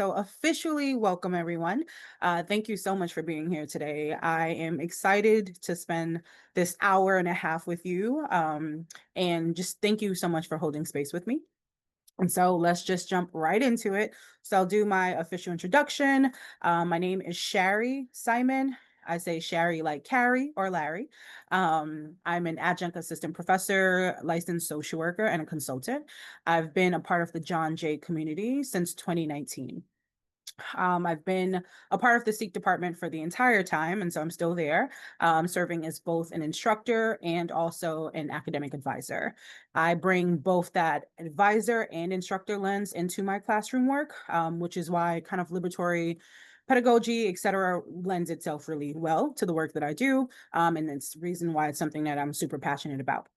So officially welcome everyone. Thank you so much for being here today. I am excited to spend this hour and a half with you. And just thank you so much for holding space with me. And so let's just jump right into it. So I'll do my official introduction. My name is Shari Simon. I say Shari like Carrie or Larry. I'm an adjunct assistant professor, licensed social worker, and a consultant. I've been a part of the John Jay community since 2019. I've been a part of the SEEK department for the entire time, and so I'm still there, serving as both an instructor and also an academic advisor. I bring both that advisor and instructor lens into my classroom work, which is why kind of liberatory pedagogy, et cetera, lends itself really well to the work that I do. And it's the reason why it's something that I'm super passionate about.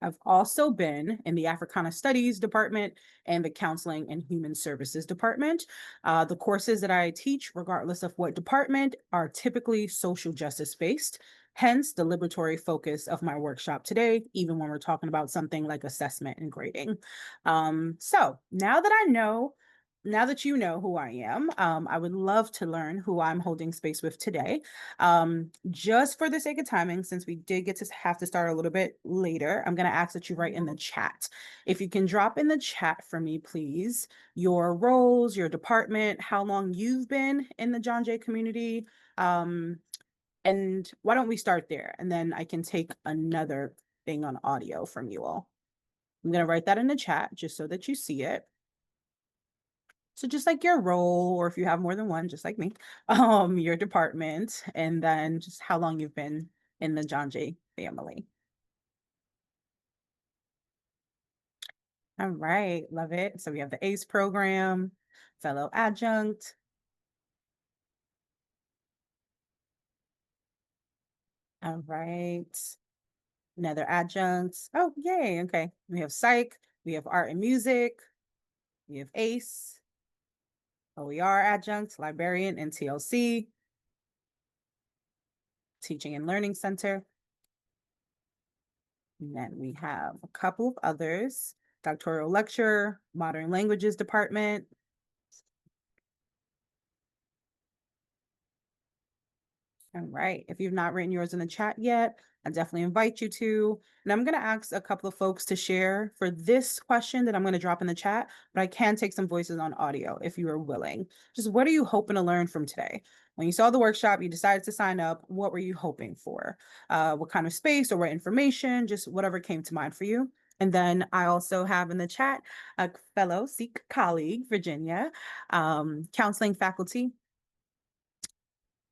I've also been in the Africana Studies department and the Counseling and Human Services department. The courses that I teach, regardless of what department, are typically social justice based. Hence, the liberatory focus of my workshop today, even when we're talking about something like assessment and grading. So now that you know who I am, I would love to learn who I'm holding space with today. Just for the sake of timing, since we did get to have to start a little bit later, I'm going to ask that you write in the chat. If you can drop in the chat for me, please, your roles, your department, how long you've been in the John Jay community. And why don't we start there? And then I can take another thing on audio from you all. I'm going to write that in the chat just so that you see it. So just like your role, or if you have more than one, just like me, your department, and then just how long you've been in the John Jay family. All right, love it. So we have the ACE program, fellow adjunct. All right, another adjunct. Oh, yay. Okay. We have psych, we have art and music, we have ACE, OER adjunct, librarian, and TLC, teaching and learning center. And then we have a couple of others, doctoral lecturer, modern languages department. All right. If you've not written yours in the chat yet, I definitely invite you to. And I'm going to ask a couple of folks to share for this question that I'm going to drop in the chat, but I can take some voices on audio if you are willing. Just what are you hoping to learn from today? When you saw the workshop, you decided to sign up. What were you hoping for? What kind of space or what information? Just whatever came to mind for you. And then I also have in the chat a fellow SEEK colleague, Virginia, counseling faculty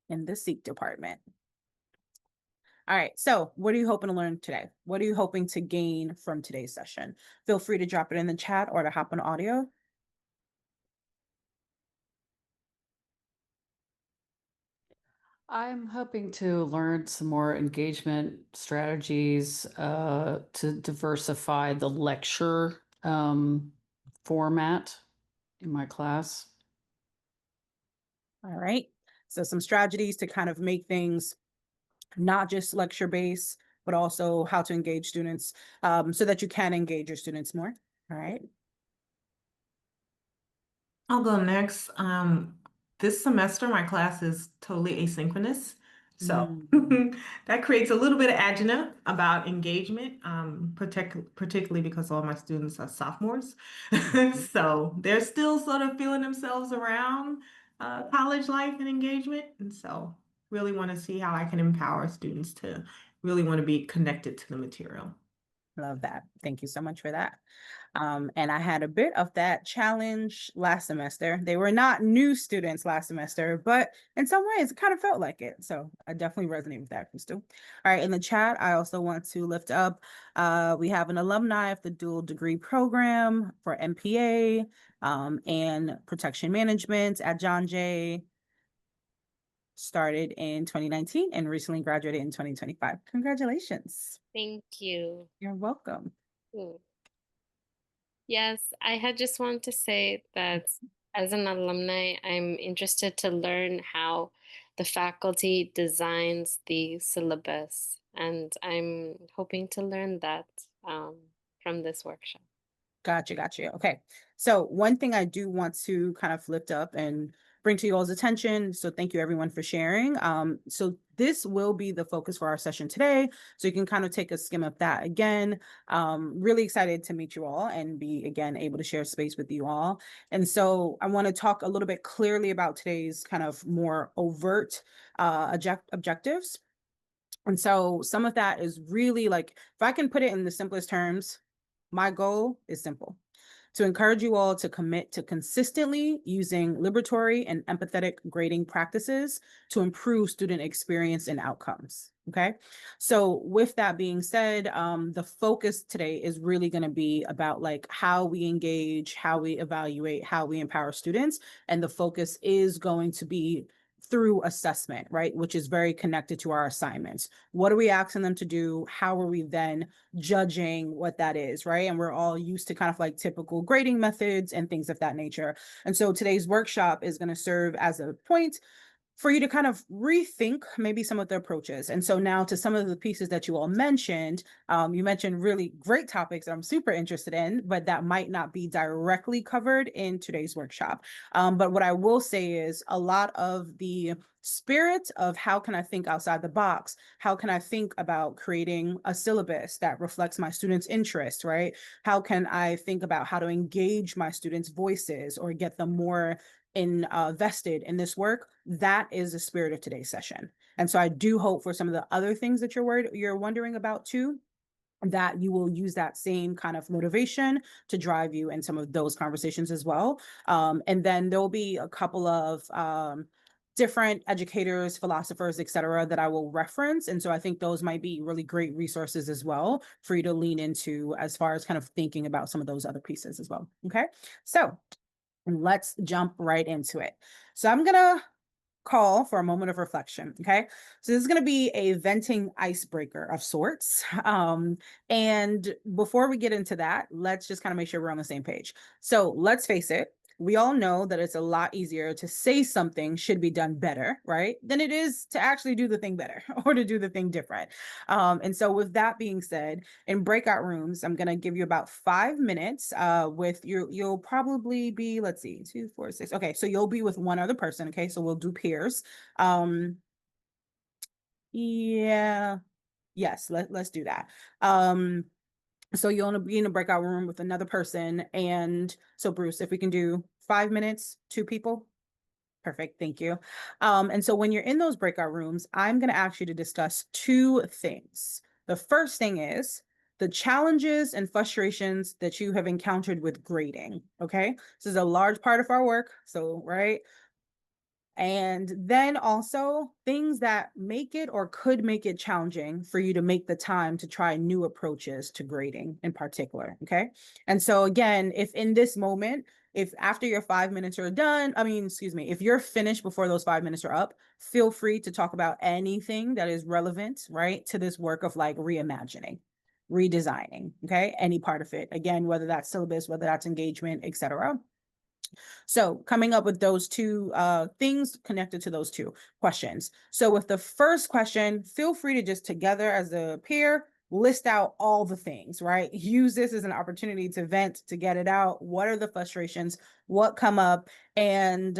in the SEEK department. All right, so what are you hoping to learn today? What are you hoping to gain from today's session? Feel free to drop it in the chat or to hop on audio. I'm hoping to learn some more engagement strategies to diversify the lecture format in my class. All right, so some strategies to kind of make things not just lecture based, but also how to engage students so that you can engage your students more. All right. I'll go next. This semester, my class is totally asynchronous. So that creates a little bit of agita about engagement, particularly because all my students are sophomores. So they're still sort of feeling themselves around college life and engagement. And so really want to see how I can empower students to really want to be connected to the material. Love that. Thank you so much for that. And I had a bit of that challenge last semester. They were not new students last semester, but in some ways it kind of felt like it. So I definitely resonate with that, Crystal. All right, in the chat, I also want to lift up, we have an alumni of the dual degree program for MPA and protection management at John Jay. Started in 2019 and recently graduated in 2025. Congratulations. Thank you. You're welcome. Yes, I had just wanted to say that as an alumni, I'm interested to learn how the faculty designs the syllabus, and I'm hoping to learn that from this workshop. Gotcha. Okay. So one thing I do want to kind of lift up and bring to you all's attention. So thank you everyone for sharing. So this will be the focus for our session today. So you can kind of take a skim of that again. Really excited to meet you all and be again able to share space with you all. And so I want to talk a little bit clearly about today's kind of more overt objectives. And so some of that is really like, if I can put it in the simplest terms, my goal is simple: to encourage you all to commit to consistently using liberatory and empathetic grading practices to improve student experience and outcomes. Okay. So with that being said, the focus today is really going to be about like how we engage, how we evaluate, how we empower students. And the focus is going to be through assessment, right? Which is very connected to our assignments. What are we asking them to do? How are we then judging what that is, right? And we're all used to kind of like typical grading methods and things of that nature. And so today's workshop is going to serve as a point for you to kind of rethink maybe some of the approaches. And so now to some of the pieces that you all mentioned, you mentioned really great topics that I'm super interested in, but that might not be directly covered in today's workshop. But what I will say is a lot of the spirit of how can I think outside the box? How can I think about creating a syllabus that reflects my students' interest, right? How can I think about how to engage my students' voices or get them more invested in this work? That is the spirit of today's session. And so I do hope for some of the other things that you're wondering about too, that you will use that same kind of motivation to drive you in some of those conversations as well. And then there'll be a couple of different educators, philosophers, et cetera, that I will reference. And so I think those might be really great resources as well for you to lean into as far as kind of thinking about some of those other pieces as well. Okay. So let's jump right into it. So I'm going to call for a moment of reflection. Okay. So this is going to be a venting icebreaker of sorts. And before we get into that, let's just kind of make sure we're on the same page. So let's face it. We all know that it's a lot easier to say something should be done better, right? Than it is to actually do the thing better or to do the thing different. And so with that being said, in breakout rooms, I'm going to give you about 5 minutes with you'll probably be, let's see, 2, 4, 6. Okay. So you'll be with one other person. Okay. So we'll do peers. Yeah. Yes. Let's do that. So you'll want to be in a breakout room with another person. And so Bruce, if we can do 5 minutes, 2 people. Perfect. Thank you. And so when you're in those breakout rooms, I'm going to ask you to discuss 2 things. The first thing is the challenges and frustrations that you have encountered with grading. Okay. This is a large part of our work. So, right. And then also things that make it or could make it challenging for you to make the time to try new approaches to grading in particular. Okay. And so again, if in this moment, if after your 5 minutes are done, if you're finished before those 5 minutes are up, feel free to talk about anything that is relevant, right, to this work of like reimagining, redesigning, okay, any part of it. Again, whether that's syllabus, whether that's engagement, etc. So coming up with those 2 things connected to those 2 questions. So with the first question, feel free to just together as a peer, list out all the things, right? Use this as an opportunity to vent, to get it out. What are the frustrations? What come up? And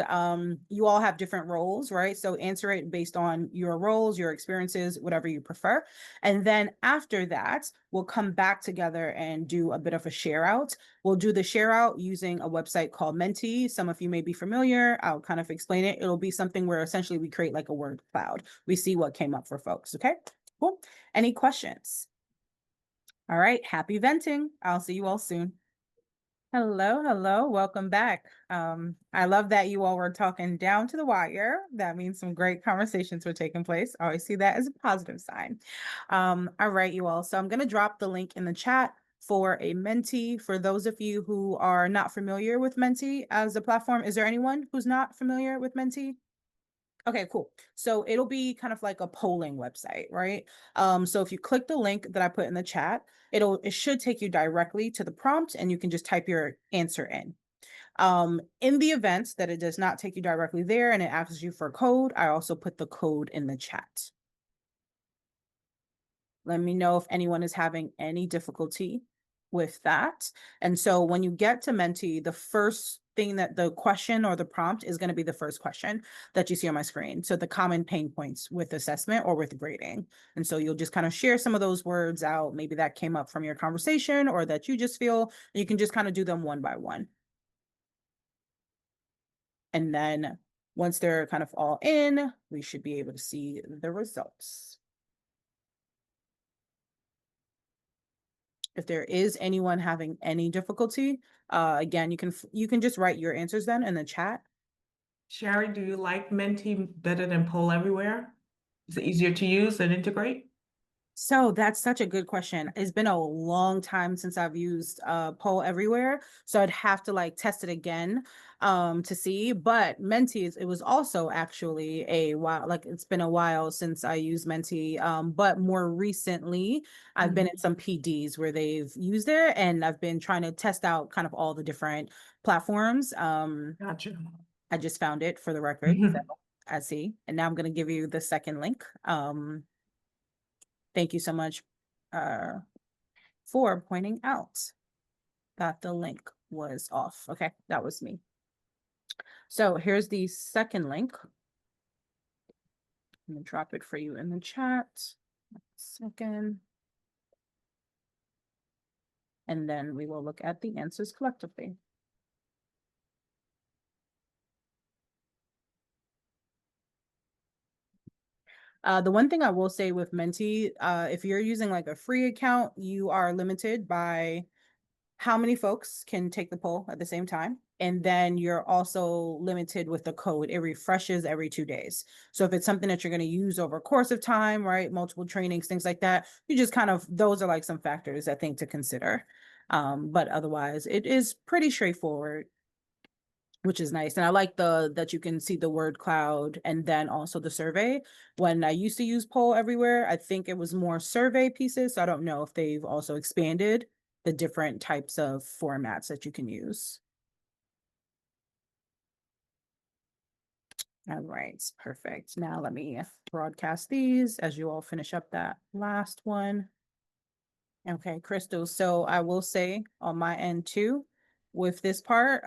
you all have different roles, right? So answer it based on your roles, your experiences, whatever you prefer. And then after that, we'll come back together and do a bit of a share out. We'll do the share out using a website called Menti. Some of you may be familiar. I'll kind of explain it. It'll be something where essentially we create like a word cloud. We see what came up for folks. Okay, cool. Any questions? All right, happy venting. I'll see you all soon. Hello, welcome back. I love that you all were talking down to the wire. That means some great conversations were taking place. I always see that as a positive sign. All right, you all. So I'm going to drop the link in the chat for a Menti. For those of you who are not familiar with Menti as a platform, is there anyone who's not familiar with Menti? Okay, cool. So it'll be kind of like a polling website, right? So if you click the link that I put in the chat, it should take you directly to the prompt and you can just type your answer in. In the event that it does not take you directly there and it asks you for a code, I also put the code in the chat. Let me know if anyone is having any difficulty with that. And so when you get to Menti, the first thing that the question or the prompt is going to be the first question that you see on my screen. So the common pain points with assessment or with grading. And so you'll just kind of share some of those words out. Maybe that came up from your conversation or that you just feel, you can just kind of do them one by one. And then once they're kind of all in, we should be able to see the results. If there is anyone having any difficulty, again, you can just write your answers then in the chat. Shari, do you like Menti better than Poll Everywhere? Is it easier to use and integrate? So that's such a good question. It's been a long time since I've used Poll Everywhere, so I'd have to like test it again to see. But Menti, it was also actually a while, like it's been a while since I used Menti. But more recently, I've been in some PDs where they've used it, and I've been trying to test out kind of all the different platforms. Gotcha. I just found it for the record, so I see, and now I'm going to give you the second link. Thank you so much for pointing out that the link was off. Okay, that was me. So here's the second link. I'm gonna drop it for you in the chat. Second. And then we will look at the answers collectively. The one thing I will say with Menti, if you're using like a free account, you are limited by how many folks can take the poll at the same time. And then you're also limited with the code. It refreshes every 2 days. So if it's something that you're going to use over a course of time, right? Multiple trainings, things like that, you just kind of, those are like some factors I think to consider. But otherwise it is pretty straightforward, which is nice. And I like that you can see the word cloud and then also the survey. When I used to use Poll Everywhere, I think it was more survey pieces. So I don't know if they've also expanded the different types of formats that you can use. All right, perfect. Now let me broadcast these as you all finish up that last one. Okay, Crystal. So I will say on my end too, with this part,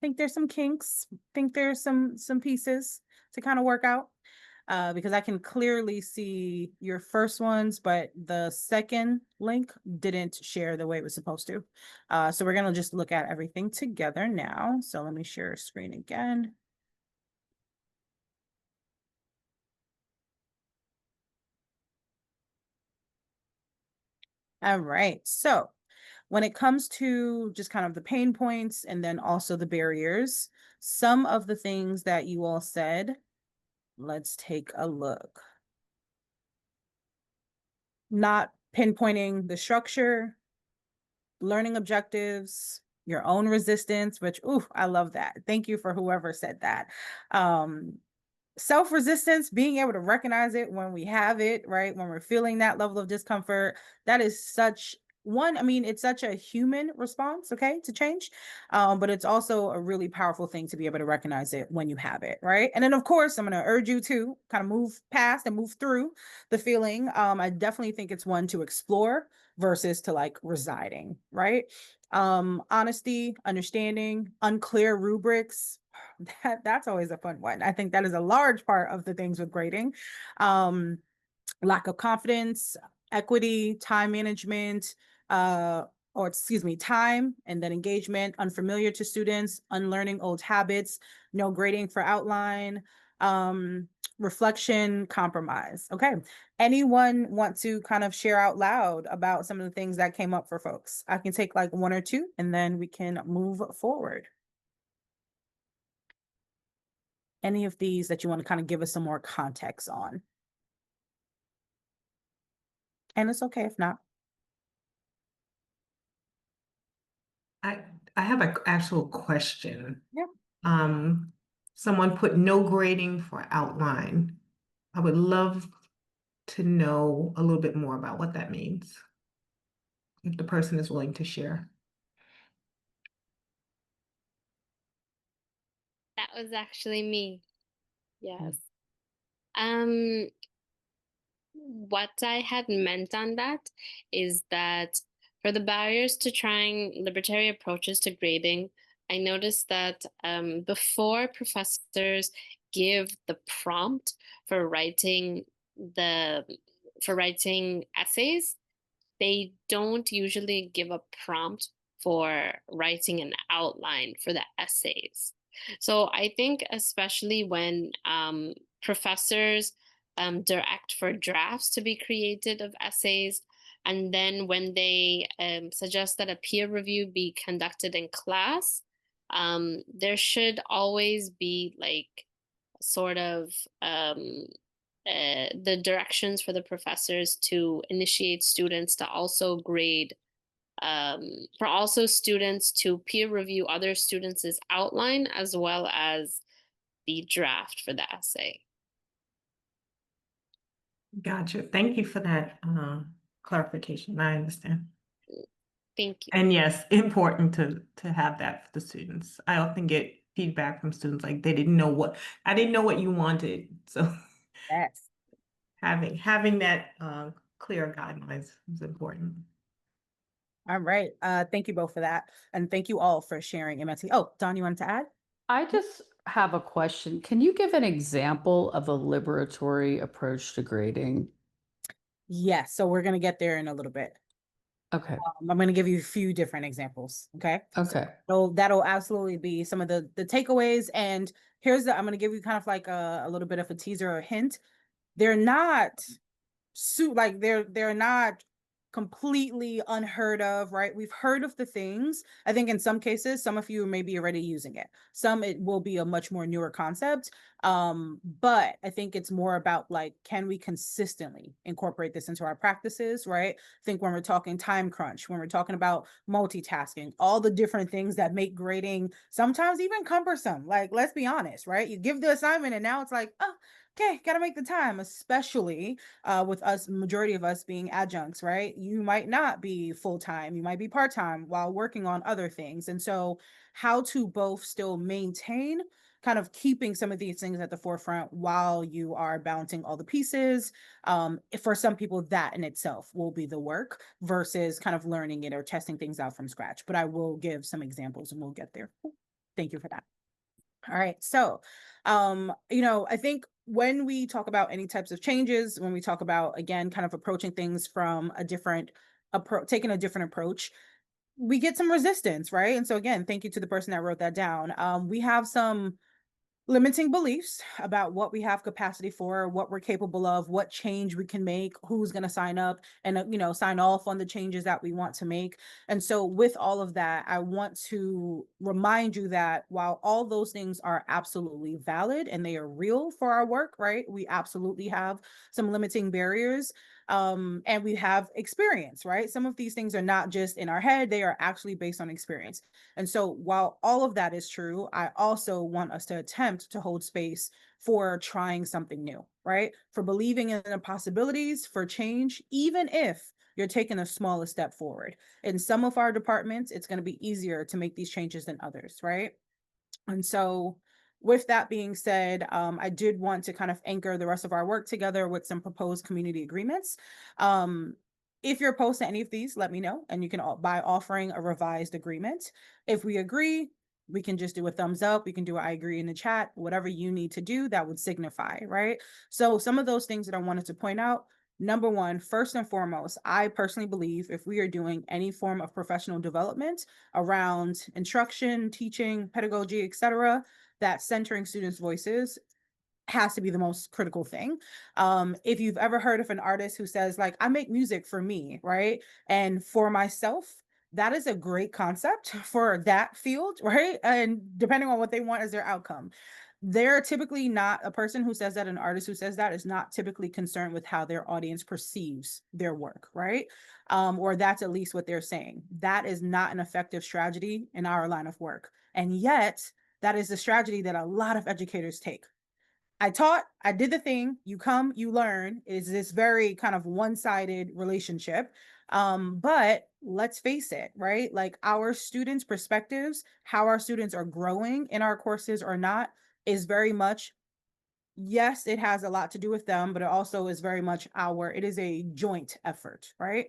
think there's some kinks, think there's some pieces to kind of work out. Because I can clearly see your first ones, but the second link didn't share the way it was supposed to. So we're gonna just look at everything together now. So let me share screen again. All right, so when it comes to just kind of the pain points and then also the barriers, some of the things that you all said, let's take a look. Not pinpointing the structure, learning objectives, your own resistance, which, ooh, I love that. Thank you for whoever said that. Self-resistance, being able to recognize it when we have it, right? When we're feeling that level of discomfort, that is such one, I mean, it's such a human response, okay, to change. But it's also a really powerful thing to be able to recognize it when you have it, right? And then of course, I'm gonna urge you to kind of move past and move through the feeling. I definitely think it's one to explore versus to like residing, right? Honesty, understanding, unclear rubrics, that's always a fun one. I think that is a large part of the things with grading. Lack of confidence, equity, time management, or excuse me, time and then engagement, unfamiliar to students, unlearning old habits, no grading for outline, reflection, compromise. Okay. Anyone want to kind of share out loud about some of the things that came up for folks? I can take like one or two and then we can move forward. Any of these that you want to kind of give us some more context on. And it's okay if not. I have an actual question. Yeah. Someone put no grading for outline. I would love to know a little bit more about what that means, if the person is willing to share. That was actually me. Yes. Um, what I had meant on that is that for the barriers to trying libertary approaches to grading, I noticed that before professors give the prompt for writing the for writing essays, they don't usually give a prompt for writing an outline for the essays. So I think, especially when professors direct for drafts to be created of essays, and then when they suggest that a peer review be conducted in class, there should always be like sort of the directions for the professors to initiate students to also grade, for also students to peer review other students' outline as well as the draft for the essay. Gotcha. Thank you for that clarification. I understand. Thank you. And yes, important to have that for the students. I often get feedback from students like I didn't know what you wanted. So Yes. having that clear guidelines is important. All right. Thank you both for that. And thank you all for sharing MSC. Oh, Don, you wanted to add? I just have a question. Can you give an example of a liberatory approach to grading? Yes. So we're going to get there in a little bit. Okay. I'm going to give you a few different examples. Okay. Okay. So that'll absolutely be some of the takeaways. And I'm going to give you kind of like a little bit of a teaser or a hint. They're not they're not completely unheard of, right? We've heard of the things. I think in some cases, some of you may be already using it. Some it will be a much more newer concept. But I think it's more about like, can we consistently incorporate this into our practices, right? I think when we're talking time crunch, when we're talking about multitasking, all the different things that make grading sometimes even cumbersome. Like, let's be honest, right? You give the assignment and now it's like, oh, okay, got to make the time, especially with us, majority of us being adjuncts, right? You might not be full-time, you might be part-time while working on other things. And so how to both still maintain kind of keeping some of these things at the forefront while you are balancing all the pieces. For some people, that in itself will be the work versus kind of learning it or testing things out from scratch. But I will give some examples and we'll get there. Thank you for that. All right. So, I think when we talk about any types of changes, when we talk about, again, kind of approaching things from a different approach, taking a different approach, we get some resistance, right? And so, again, thank you to the person that wrote that down. We have some limiting beliefs about what we have capacity for, what we're capable of, what change we can make, who's going to sign up and sign off on the changes that we want to make. And so with all of that, I want to remind you that while all those things are absolutely valid and they are real for our work, right? We absolutely have some limiting barriers. And we have experience, right? Some of these things are not just in our head, they are actually based on experience. And so while all of that is true, I also want us to attempt to hold space for trying something new, right? For believing in the possibilities for change, even if you're taking the smallest step forward. In some of our departments, it's going to be easier to make these changes than others, right? And so with that being said, I did want to kind of anchor the rest of our work together with some proposed community agreements. If you're opposed to any of these, let me know, and you can by offering a revised agreement. If we agree, we can just do a thumbs up. We can do I agree in the chat, whatever you need to do that would signify, right? So some of those things that I wanted to point out. Number one, first and foremost, I personally believe if we are doing any form of professional development around instruction, teaching, pedagogy, etc., that centering students' voices has to be the most critical thing. If you've ever heard of an artist who says like, I make music for me, right? And for myself, that is a great concept for that field, right? And depending on what they want as their outcome. They're typically not a person who says that, an artist who says that is not typically concerned with how their audience perceives their work, right? Or that's at least what they're saying. That is not an effective strategy in our line of work. And yet, that is the strategy that a lot of educators take. I taught, I did the thing, you come, you learn, is this very kind of one-sided relationship. But let's face it, right? Like our students' perspectives, how our students are growing in our courses or not, is very much yes, it has a lot to do with them, but it also is very much it is a joint effort, right?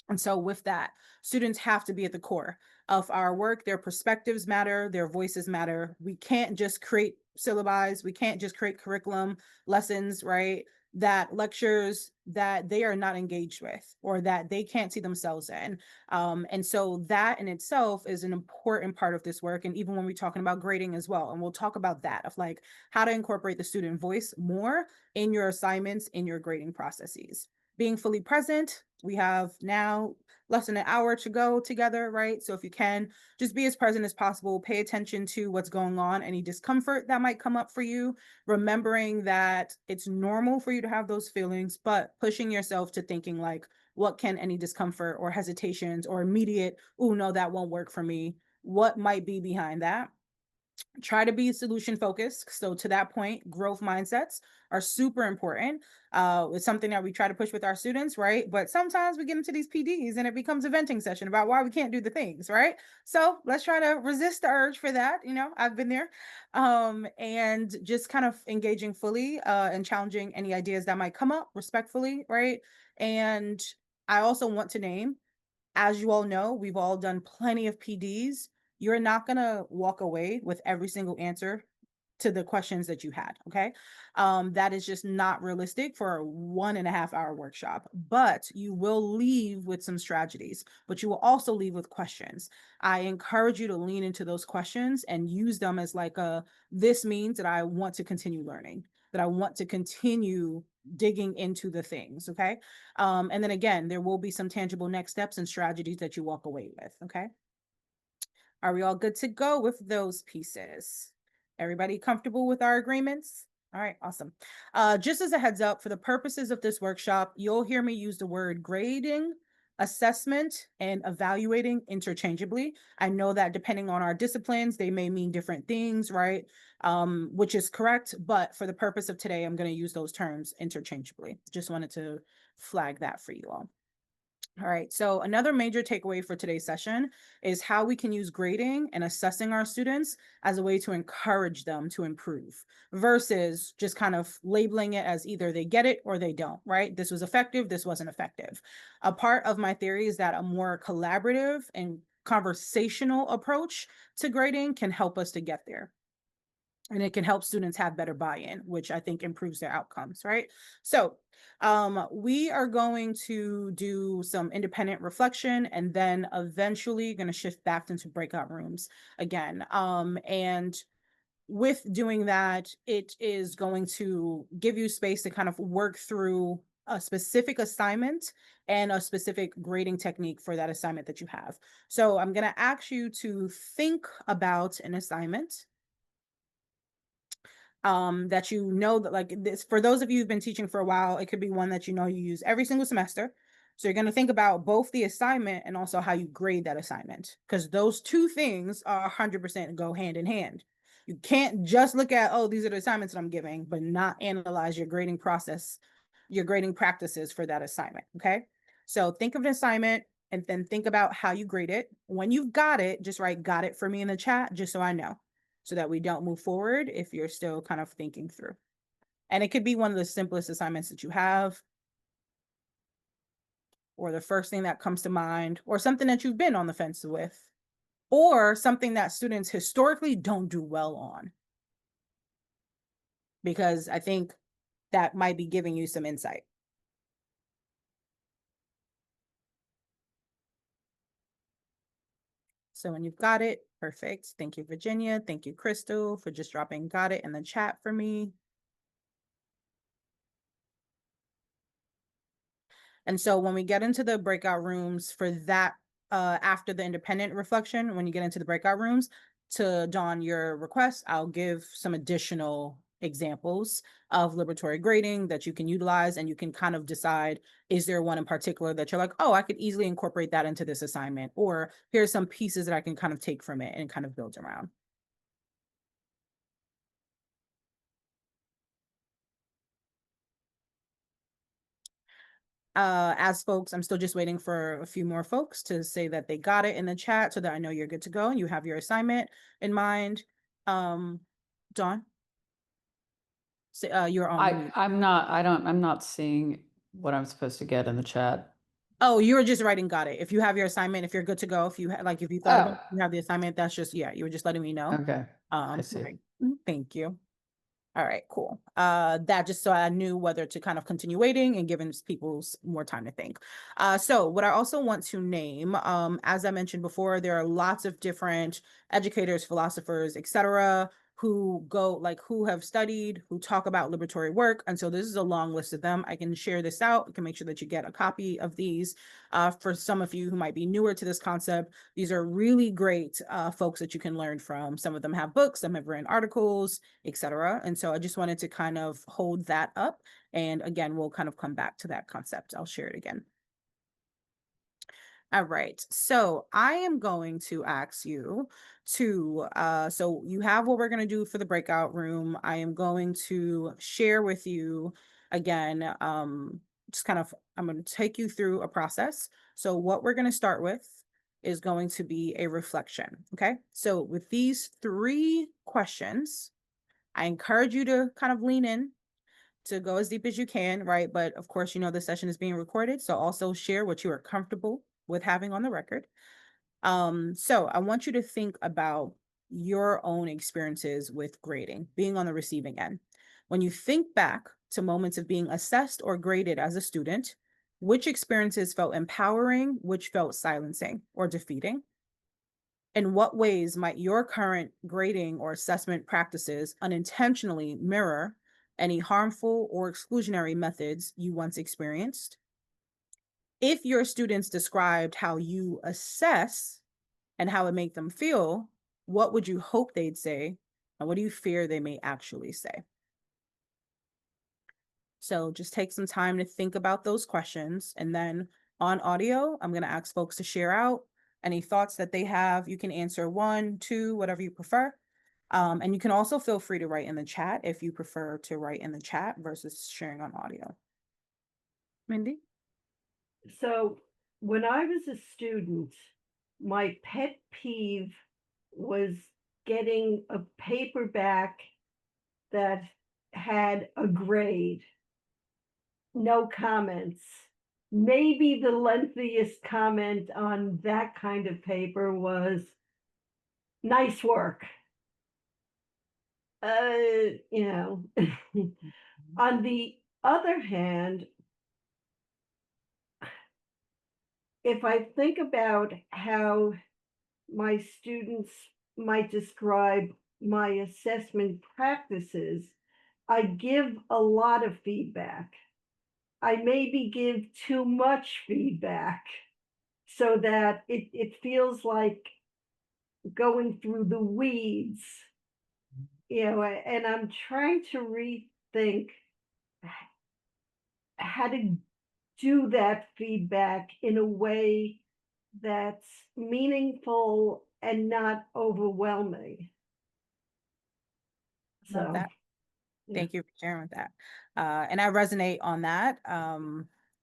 And so with that, students have to be at the core of our work. Their perspectives matter, their voices matter. We can't just create syllabi, we can't just create curriculum, lessons, right? That lectures that they are not engaged with or that they can't see themselves in. And so that in itself is an important part of this work. And even when we're talking about grading as well, and we'll talk about that of like how to incorporate the student voice more in your assignments, in your grading processes. Being fully present, we have now less than an hour to go together, right? So if you can, just be as present as possible, pay attention to what's going on, any discomfort that might come up for you, remembering that it's normal for you to have those feelings, but pushing yourself to thinking like, what can any discomfort or hesitations or immediate, oh no, that won't work for me, what might be behind that? Try to be solution focused. So to that point, growth mindsets are super important. It's something that we try to push with our students, right? But sometimes we get into these PDs and it becomes a venting session about why we can't do the things, right? So let's try to resist the urge for that. You know, I've been there. And just kind of engaging fully and challenging any ideas that might come up respectfully, right? And I also want to name, as you all know, we've all done plenty of PDs. You're not going to walk away with every single answer to the questions that you had. Okay. That is just not realistic for a 1.5 hour workshop, but you will leave with some strategies, but you will also leave with questions. I encourage you to lean into those questions and use them as like this means that I want to continue learning, that I want to continue digging into the things. Okay. And then again, there will be some tangible next steps and strategies that you walk away with. Okay. Are we all good to go with those pieces? Everybody comfortable with our agreements? All right, awesome. Just as a heads up, for the purposes of this workshop, you'll hear me use the word grading, assessment, and evaluating interchangeably. I know that depending on our disciplines, they may mean different things, right? Which is correct, but for the purpose of today, I'm going to use those terms interchangeably. Just wanted to flag that for you all. All right, so another major takeaway for today's session is how we can use grading and assessing our students as a way to encourage them to improve versus just kind of labeling it as either they get it or they don't, right? This was effective, this wasn't effective. A part of my theory is that a more collaborative and conversational approach to grading can help us to get there. And it can help students have better buy-in, which I think improves their outcomes, right? So we are going to do some independent reflection and then eventually going to shift back into breakout rooms again. And with doing that, it is going to give you space to kind of work through a specific assignment and a specific grading technique for that assignment that you have. So I'm going to ask you to think about an assignment that you know that like this, for those of you who've been teaching for a while, it could be one that you know you use every single semester. So you're going to think about both the assignment and also how you grade that assignment, because those two things are 100% go hand in hand. You can't just look at, oh, these are the assignments that I'm giving, but not analyze your grading process, your grading practices for that assignment. Okay. So think of an assignment and then think about how you grade it. When you've got it, just write got it for me in the chat, just so I know, so that we don't move forward if you're still kind of thinking through. And it could be one of the simplest assignments that you have, or the first thing that comes to mind, or something that you've been on the fence with, or something that students historically don't do well on. Because I think that might be giving you some insight. So when you've got it, perfect. Thank you, Virginia. Thank you, Crystal, for just dropping got it in the chat for me. And so when we get into the breakout rooms for that, after the independent reflection, when you get into the breakout rooms, to Dawn, your request, I'll give some additional examples of liberatory grading that you can utilize, and you can kind of decide, is there one in particular that you're like, oh, I could easily incorporate that into this assignment, or here's some pieces that I can kind of take from it and kind of build around. As folks, I'm still just waiting for a few more folks to say that they got it in the chat so that I know you're good to go and you have your assignment in mind. Dawn? You're on mute. I'm not seeing what I'm supposed to get in the chat. Oh, you were just writing, got it. If you have your assignment, if you're good to go, if you like, if you thought about you have the assignment, that's just, yeah, you were just letting me know. Okay. I see. Right. Thank you. All right, cool. That just so I knew whether to kind of continue waiting and giving people more time to think. So what I also want to name, as I mentioned before, there are lots of different educators, philosophers, etc., who have studied, who talk about liberatory work. And so this is a long list of them. I can share this out. I can make sure that you get a copy of these. For some of you who might be newer to this concept, these are really great folks that you can learn from. Some of them have books, some have written articles, etc. And so I just wanted to kind of hold that up. And again, we'll kind of come back to that concept. I'll share it again. All right, so I am going to ask you to, so you have what we're going to do for the breakout room. I am going to share with you again, just kind of, I'm going to take you through a process. So what we're going to start with is going to be a reflection, okay? So with these 3 questions, I encourage you to kind of lean in, to go as deep as you can, right? But of course, the session is being recorded. So also share what you are comfortable with having on the record. So I want you to think about your own experiences with grading, being on the receiving end. When you think back to moments of being assessed or graded as a student, which experiences felt empowering, which felt silencing or defeating? In what ways might your current grading or assessment practices unintentionally mirror any harmful or exclusionary methods you once experienced? If your students described how you assess and how it made them feel, what would you hope they'd say? And what do you fear they may actually say? So just take some time to think about those questions. And then on audio, I'm going to ask folks to share out any thoughts that they have. You can answer 1, 2, whatever you prefer. And you can also feel free to write in the chat if you prefer to write in the chat versus sharing on audio. Mindy? So when I was a student, my pet peeve was getting a paperback that had a grade, no comments. Maybe the lengthiest comment on that kind of paper was nice work. You know, on the other hand, if I think about how my students might describe my assessment practices, I give a lot of feedback. I maybe give too much feedback so that it feels like going through the weeds, and I'm trying to rethink how to do that feedback in a way that's meaningful and not overwhelming. Love So, that. yeah. Thank you for sharing that. And I resonate on that.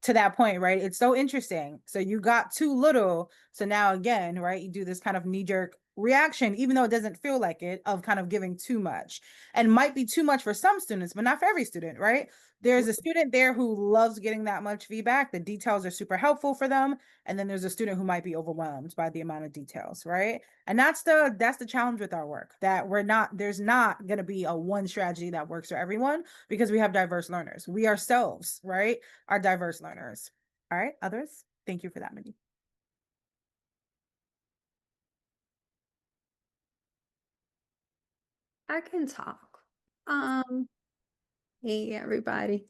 To that point, right? It's so interesting. So you got too little. So now again, right, you do this kind of knee-jerk reaction, even though it doesn't feel like it, of kind of giving too much. And might be too much for some students, but not for every student, right? There's a student there who loves getting that much feedback. The details are super helpful for them. And then there's a student who might be overwhelmed by the amount of details, right? And that's the challenge with our work, that there's not going to be a one strategy that works for everyone, because we have diverse learners. We ourselves, right, are diverse learners. All right, others? Thank you for that, Mindy. I can talk. Hey everybody.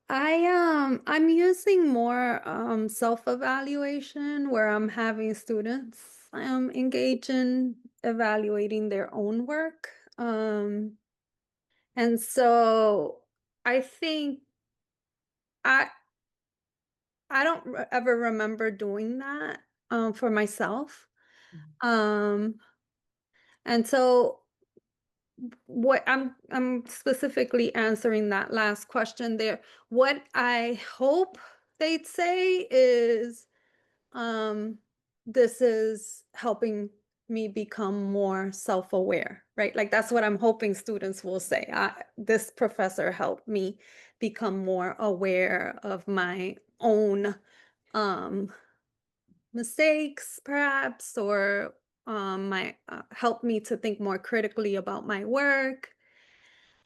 I'm using more self-evaluation, where I'm having students engage in evaluating their own work. And so I think I don't ever remember doing that for myself. And so what I'm specifically answering that last question there. What I hope they'd say is, this is helping me become more self-aware, right? Like that's what I'm hoping students will say. This professor helped me become more aware of my own mistakes, perhaps, or my help me to think more critically about my work.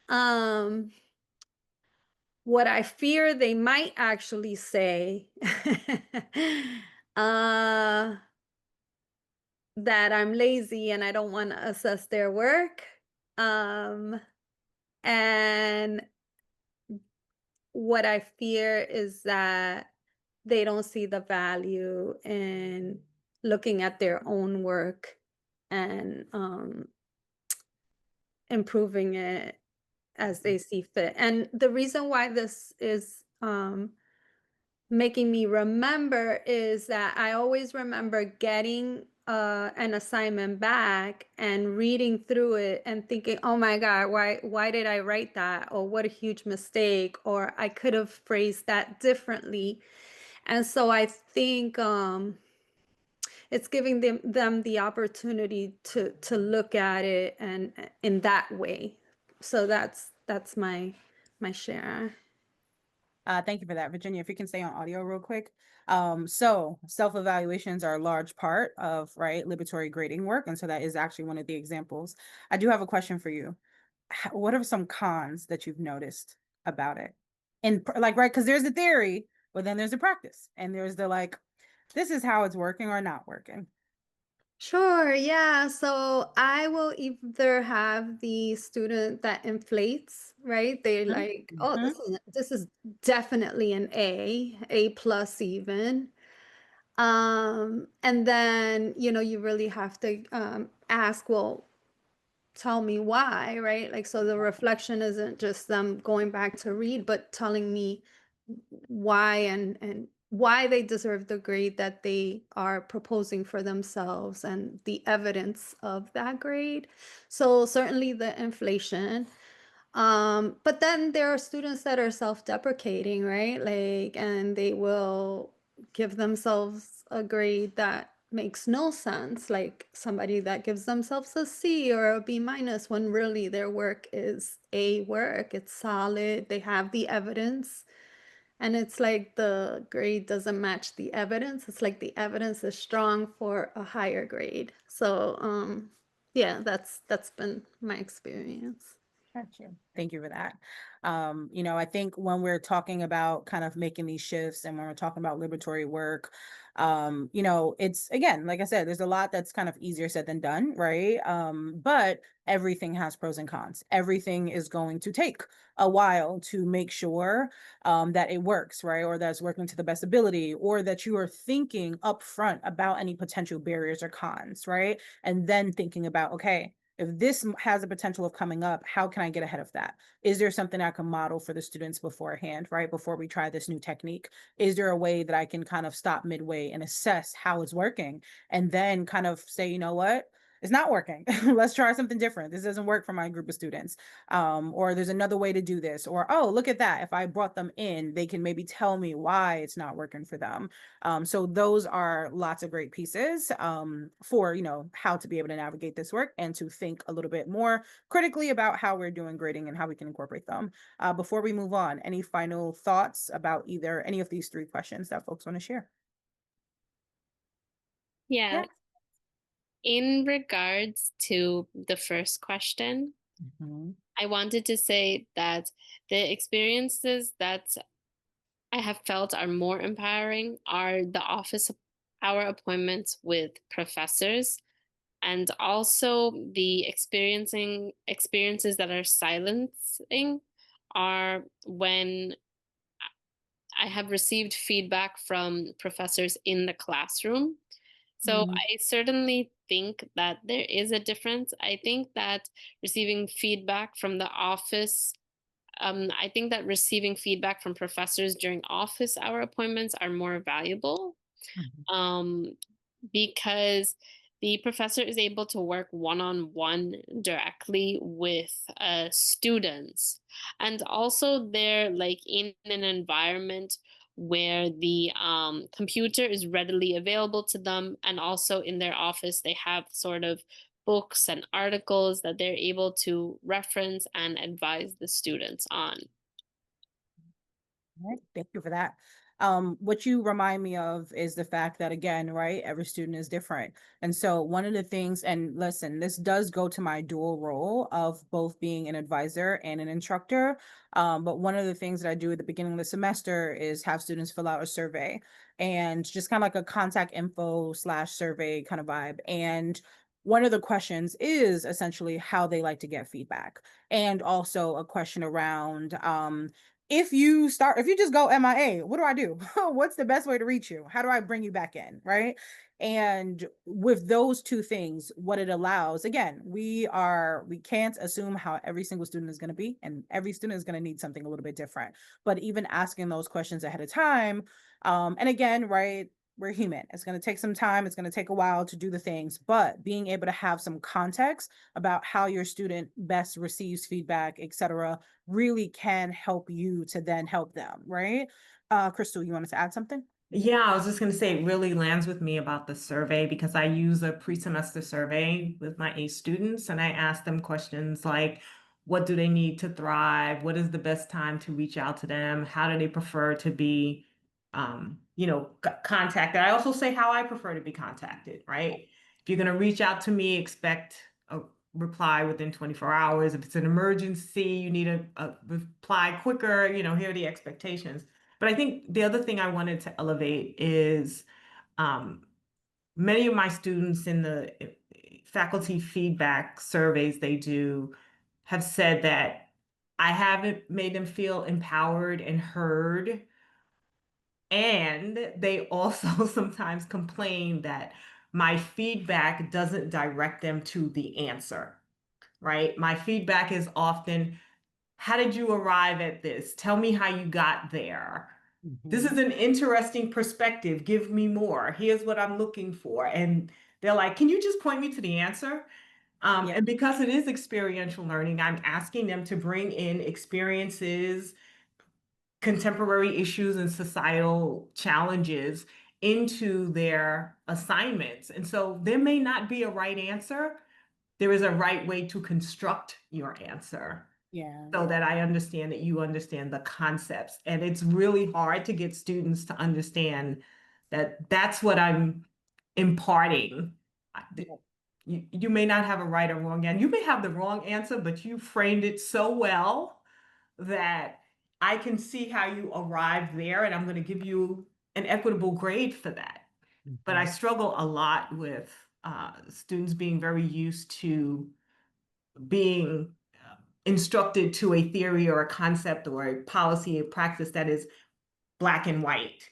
Um, what I fear they might actually say, uh, that I'm lazy and I don't want to assess their work. Um, and what I fear is that they don't see the value in looking at their own work and improving it as they see fit. And the reason why this is making me remember is that I always remember getting an assignment back and reading through it and thinking, oh my God, why did I write that? Or what a huge mistake, or I could have phrased that differently. And so I think it's giving them the opportunity to look at it and in that way. So that's my share. Thank you for that, Virginia. If you can stay on audio real quick. So self-evaluations are a large part of, right, liberatory grading work. And so that is actually one of the examples. I do have a question for you. What are some cons that you've noticed about it? And like, right, because there's the theory, but then there's the practice. And there's the like, this is how it's working or not working. Sure, yeah. So I will either have the student that inflates, right? They like, oh, this is definitely an A plus even. And then, you really have to ask, well, tell me why, right? Like, so the reflection isn't just them going back to read, but telling me why and why they deserve the grade that they are proposing for themselves and the evidence of that grade. So certainly the inflation. But then there are students that are self-deprecating, right? Like, and they will give themselves a grade that makes no sense, like somebody that gives themselves a C or a B minus when really their work is A work. It's solid, they have the evidence. And it's like the grade doesn't match the evidence. It's like the evidence is strong for a higher grade. So yeah, that's been my experience. Gotcha. Thank you for that. I think when we're talking about kind of making these shifts and when we're talking about liberatory work, it's again, like I said, there's a lot that's kind of easier said than done, right? But everything has pros and cons. Everything is going to take a while to make sure that it works, right? Or that's working to the best ability, or that you are thinking upfront about any potential barriers or cons, right? And then thinking about, okay, if this has a potential of coming up, how can I get ahead of that? Is there something I can model for the students beforehand, right? Before we try this new technique? Is there a way that I can kind of stop midway and assess how it's working? And then kind of say, you know what? It's not working. Let's try something different. This doesn't work for my group of students. Or there's another way to do this. Or, oh, look at that. If I brought them in, they can maybe tell me why it's not working for them. So those are lots of great pieces for, how to be able to navigate this work and to think a little bit more critically about how we're doing grading and how we can incorporate them. Before we move on, any final thoughts about either any of these three questions that folks want to share? Yeah. In regards to the first question, I wanted to say that the experiences that I have felt are more empowering are the office hour appointments with professors, and also the experiences that are silencing are when I have received feedback from professors in the classroom. So I certainly think that there is a difference. I think that receiving feedback from the office, I think that receiving feedback from professors during office hour appointments are more valuable, because the professor is able to work one-on-one directly with students. And also they're like in an environment where the computer is readily available to them, and also in their office they have sort of books and articles that they're able to reference and advise the students on. Right, thank you for that. What you remind me of is the fact that, again, right, every student is different. And so one of the things, and listen, this does go to my dual role of both being an advisor and an instructor. But one of the things that I do at the beginning of the semester is have students fill out a survey, and just kind of like a contact info slash survey kind of vibe. And one of the questions is essentially how they like to get feedback, and also a question around if you just go MIA, what do I do? What's the best way to reach you? How do I bring you back in? Right. And with those two things, what it allows, again, we can't assume how every single student is going to be, and every student is going to need something a little bit different. But even asking those questions ahead of time, and again, right, we're human. It's going to take some time. It's going to take a while to do the things, but being able to have some context about how your student best receives feedback, et cetera, really can help you to then help them, right? Crystal, you wanted to add something? Yeah, I was just going to say it really lands with me about the survey because I use a pre-semester survey with my A students and I ask them questions like, what do they need to thrive? What is the best time to reach out to them? How do they prefer to be, contacted? I also say how I prefer to be contacted, right? If you're going to reach out to me, expect a reply within 24 hours. If it's an emergency, you need a reply quicker, here are the expectations. But I think the other thing I wanted to elevate is many of my students in the faculty feedback surveys they do have said that I haven't made them feel empowered and heard. And they also sometimes complain that my feedback doesn't direct them to the answer, right? My feedback is often, how did you arrive at this? Tell me how you got there. This is an interesting perspective. Give me more. Here's what I'm looking for. And they're like, can you just point me to the answer? Yeah. And because it is experiential learning, I'm asking them to bring in experiences, contemporary issues, and societal challenges into their assignments. And so there may not be a right answer. There is a right way to construct your answer. Yeah. So that I understand that you understand the concepts. And it's really hard to get students to understand that that's what I'm imparting. You may not have a right or wrong answer. You may have the wrong answer, but you framed it so well that I can see how you arrived there, and I'm going to give you an equitable grade for that. But I struggle a lot with students being very used to being instructed to a theory or a concept or a policy, a practice that is black and white.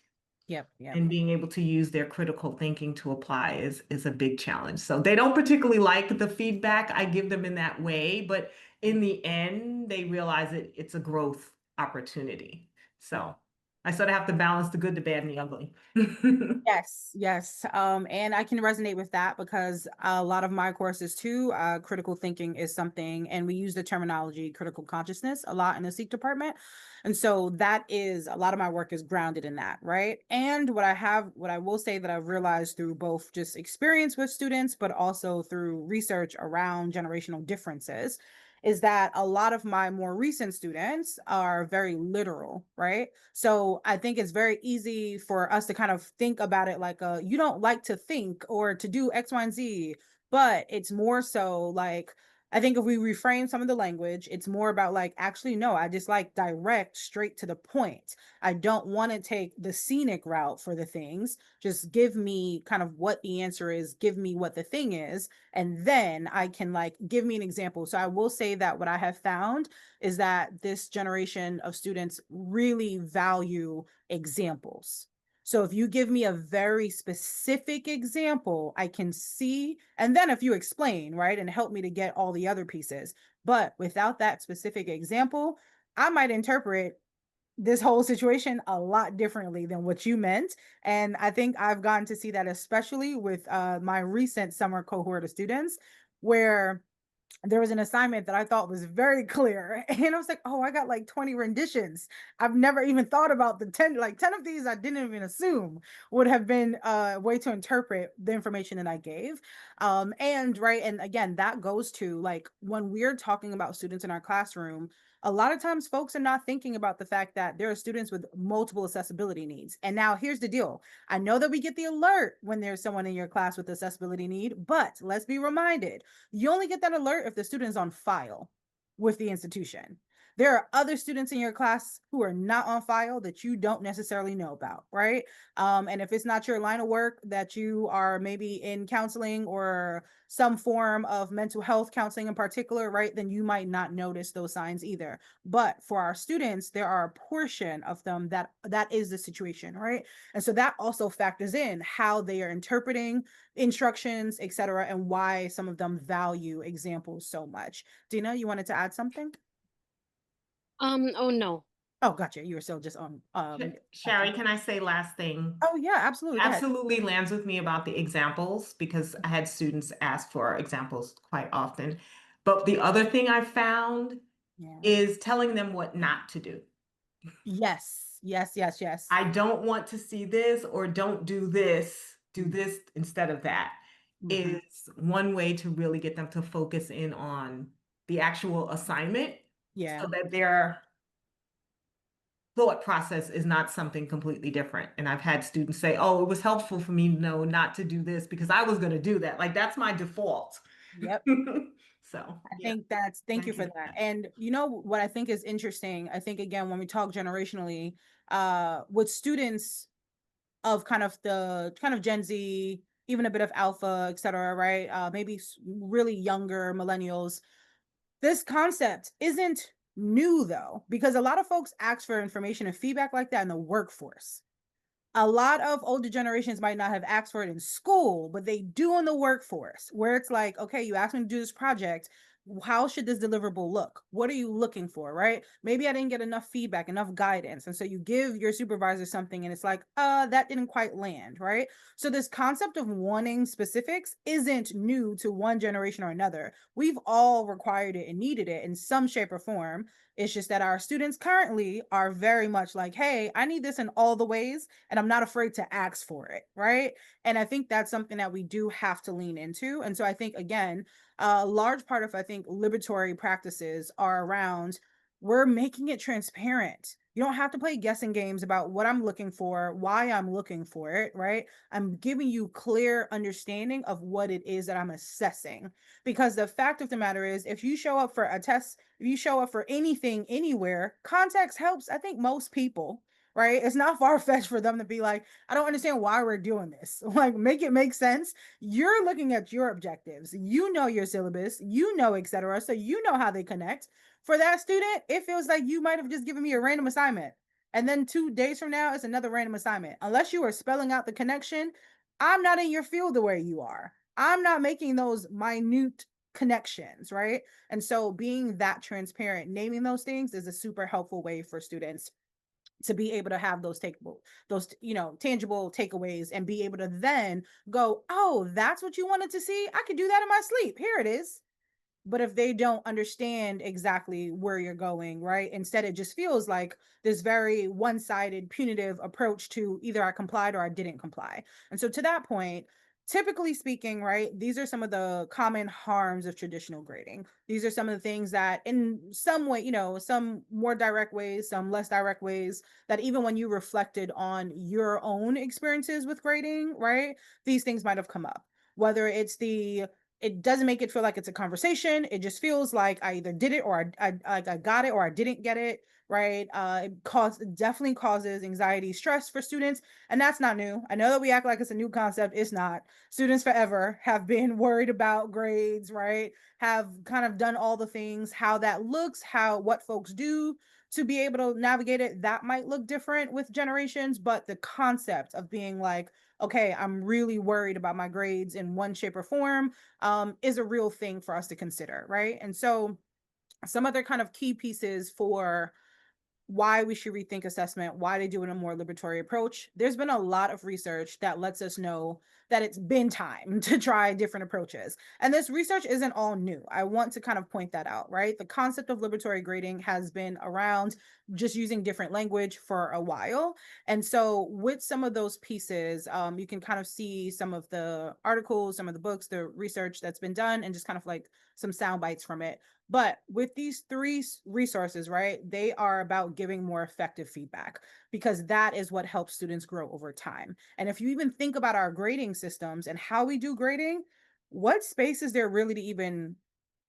Yep. Yep. And being able to use their critical thinking to apply is a big challenge. So they don't particularly like the feedback I give them in that way, but in the end, they realize it's a growth opportunity. So I sort of have to balance the good, the bad, and the ugly. Yes, yes. And I can resonate with that because a lot of my courses too, critical thinking is something, and we use the terminology critical consciousness a lot in the SEEK department. And so that is a lot of my work is grounded in that, right? And what I will say that I've realized through both just experience with students, but also through research around generational differences, is that a lot of my more recent students are very literal, right? So I think it's very easy for us to kind of think about it like, you don't like to think or to do X, Y, and Z, but it's more so like, I think if we reframe some of the language, it's more about like, actually, no, I just like direct, straight to the point. I don't want to take the scenic route for the things. Just give me kind of what the answer is, give me what the thing is, and then I can like give me an example. So I will say that what I have found is that this generation of students really value examples. So if you give me a very specific example, I can see, and then if you explain, right, and help me to get all the other pieces. But without that specific example, I might interpret this whole situation a lot differently than what you meant. And I think I've gotten to see that especially with my recent summer cohort of students, where there was an assignment that I thought was very clear. And I was like, oh, I got like 20 renditions. I've never even thought about the 10, like 10 of these I didn't even assume would have been a way to interpret the information that I gave. And right. And again, that goes to like when we're talking about students in our classroom, a lot of times folks are not thinking about the fact that there are students with multiple accessibility needs. And now here's the deal. I know that we get the alert when there's someone in your class with accessibility need, but let's be reminded, you only get that alert if the student is on file with the institution. There are other students in your class who are not on file that you don't necessarily know about, right? And if it's not your line of work, that you are maybe in counseling or some form of mental health counseling in particular, right? Then you might not notice those signs either. But for our students, there are a portion of them that is the situation, right? And so that also factors in how they are interpreting instructions, etc., and why some of them value examples so much. Dina, you wanted to add something? Oh no. Oh, gotcha. You were still just on. Shari, can I say last thing? Oh yeah, absolutely. Go ahead. Absolutely lands with me about the examples because I had students ask for examples quite often. But the other thing I found Yeah. is telling them what not to do. Yes. Yes. Yes. Yes. I don't want to see this, or don't do this, do this instead of that, Mhm. is one way to really get them to focus in on the actual assignment Yeah. so that their thought process is not something completely different. And I've had students say, oh, it was helpful for me to know not to do this because I was going to do that. Like, that's my default. Yep. So I yeah, think thank you thank for you. that. And you know what I think is interesting? I think again, when we talk generationally, with students of kind of Gen Z, even a bit of alpha, et cetera, right? Maybe really younger millennials. This concept isn't new though, because a lot of folks ask for information and feedback like that in the workforce. A lot of older generations might not have asked for it in school, but they do in the workforce, where it's like, okay, you asked me to do this project. How should this deliverable look? What are you looking for, right? Maybe I didn't get enough feedback, enough guidance. And so you give your supervisor something and it's like, that didn't quite land, right? So this concept of wanting specifics isn't new to one generation or another. We've all required it and needed it in some shape or form. It's just that our students currently are very much like, hey, I need this in all the ways, and I'm not afraid to ask for it, right? And I think that's something that we do have to lean into. And so I think, again, a large part of, I think, liberatory practices are around, we're making it transparent. You don't have to play guessing games about what I'm looking for, why I'm looking for it, right? I'm giving you clear understanding of what it is that I'm assessing. Because the fact of the matter is, if you show up for a test, if you show up for anything, anywhere, context helps, I think, most people, right? It's not far-fetched for them to be like, I don't understand why we're doing this. Like, make it make sense. You're looking at your objectives. You know your syllabus, you know, etc. So you know how they connect. For that student, it feels like you might have just given me a random assignment. And then 2 days from now, it's another random assignment. Unless you are spelling out the connection, I'm not in your field the way you are. I'm not making those minute connections, right? And so being that transparent, naming those things is a super helpful way for students to be able to have those tangible takeaways and be able to then go, oh, that's what you wanted to see. I could do that in my sleep. Here it is. But if they don't understand exactly where you're going, right? Instead, it just feels like this very one-sided, punitive approach to either I complied or I didn't comply. And so to that point, typically speaking, right, these are some of the common harms of traditional grading. These are some of the things that in some way, some more direct ways, some less direct ways, that even when you reflected on your own experiences with grading, right, these things might have come up. Whether it's it doesn't make it feel like it's a conversation. It just feels like I either did it or I got it or I didn't get it, right? It definitely causes anxiety, stress for students, and that's not new. I know that we act like it's a new concept. It's not. Students forever have been worried about grades, right? Have kind of done all the things, how that looks, what folks do to be able to navigate it. That might look different with generations, but the concept of being like, okay, I'm really worried about my grades in one shape or form, is a real thing for us to consider, right? And so some other kind of key pieces for why we should rethink assessment, why they do it in a more liberatory approach. There's been a lot of research that lets us know that it's been time to try different approaches. And this research isn't all new. I want to kind of point that out, right? The concept of liberatory grading has been around, just using different language, for a while. And so with some of those pieces, you can kind of see some of the articles, some of the books, the research that's been done, and just kind of like some sound bites from it. But with these three resources, right, they are about giving more effective feedback, because that is what helps students grow over time. And if you even think about our grading systems and how we do grading, what space is there really to even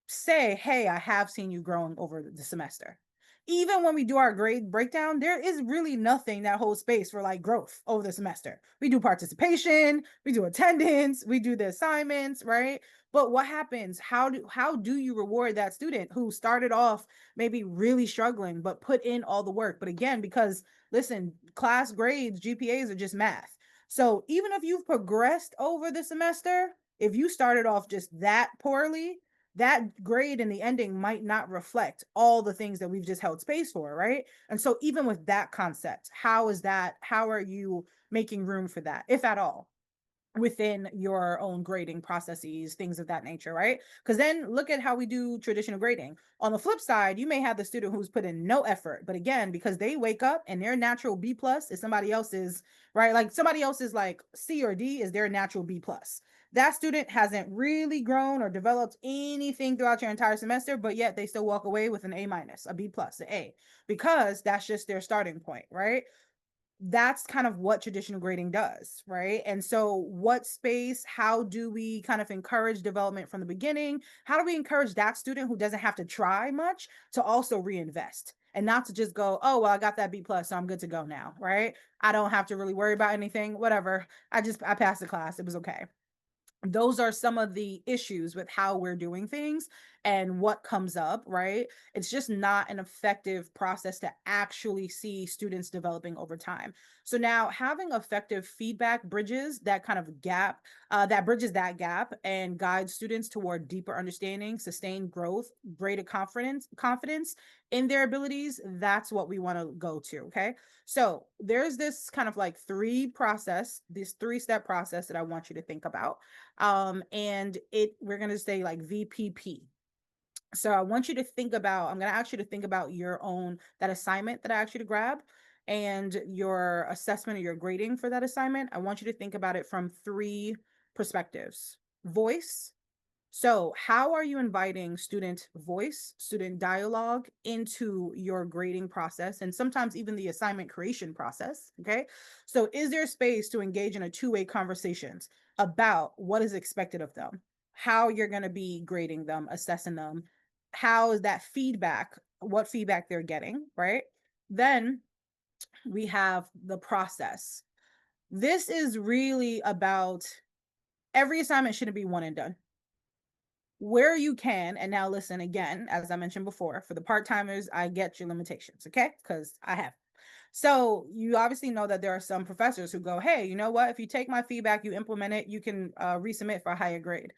say, hey, I have seen you growing over the semester? Even when we do our grade breakdown, there is really nothing that holds space for like growth over the semester. We do participation, we do attendance, we do the assignments, right? But what happens? How do you reward that student who started off maybe really struggling but put in all the work? But again, because listen, class grades, GPAs are just math. So even if you've progressed over the semester, if you started off just that poorly, that grade in the ending might not reflect all the things that we've just held space for, right? And so even with that concept, how are you making room for that, if at all, within your own grading processes, things of that nature, right? Because then look at how we do traditional grading. On the flip side, you may have the student who's put in no effort, but again, because they wake up and their natural B plus is somebody else's, right? Like somebody else's like C or D is their natural B plus. That student hasn't really grown or developed anything throughout your entire semester, but yet they still walk away with an A minus, a B plus, an A, because that's just their starting point, right? That's kind of what traditional grading does, right? And so what space, how do we kind of encourage development from the beginning? How do we encourage that student who doesn't have to try much to also reinvest, and not to just go, oh, well, I got that B plus, so I'm good to go now, right? I don't have to really worry about anything, whatever. I passed the class, it was okay. Those are some of the issues with how we're doing things and what comes up, right? It's just not an effective process to actually see students developing over time. So now having effective feedback bridges that kind of gap, that bridges that gap and guides students toward deeper understanding, sustained growth, greater confidence in their abilities. That's what we want to go to, okay? So there's this kind of like this 3-step process that I want you to think about. And we're going to say like VPP. So I want you to think about, I'm going to ask you to think about that assignment that I asked you to grab, and your assessment or your grading for that assignment. I want you to think about it from 3 perspectives: voice. So how are you inviting student voice, student dialogue into your grading process, and sometimes even the assignment creation process? Okay. So is there space to engage in a 2-way conversations about what is expected of them, how you're going to be grading them, assessing them, how is that feedback, what feedback they're getting, right? Then we have the process. This is really about, every assignment shouldn't be one and done. Where you can, and now listen again, as I mentioned before, for the part-timers, I get your limitations, okay? Because I have. So you obviously know that there are some professors who go, hey, you know what? If you take my feedback, you implement it, you can resubmit for a higher grade.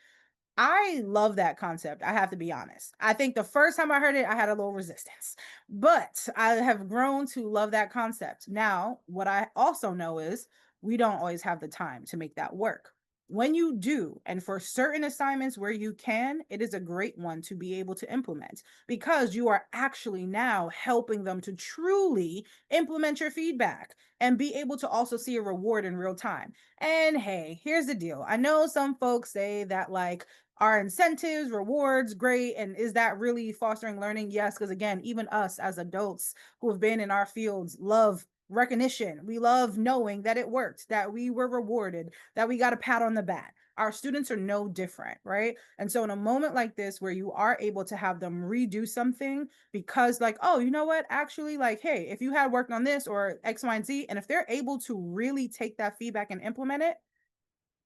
I love that concept. I have to be honest. I think the first time I heard it, I had a little resistance, but I have grown to love that concept. Now, what I also know is we don't always have the time to make that work. When you do, and for certain assignments where you can, it is a great one to be able to implement, because you are actually now helping them to truly implement your feedback and be able to also see a reward in real time. And hey, here's the deal. I know some folks say that like, are incentives, rewards great? And is that really fostering learning? Yes, because again, even us as adults who have been in our fields love recognition. We love knowing that it worked, that we were rewarded, that we got a pat on the back. Our students are no different, right? And so in a moment like this, where you are able to have them redo something because like, oh, you know what? Actually, like, hey, if you had worked on this or X, Y, and Z, and if they're able to really take that feedback and implement it,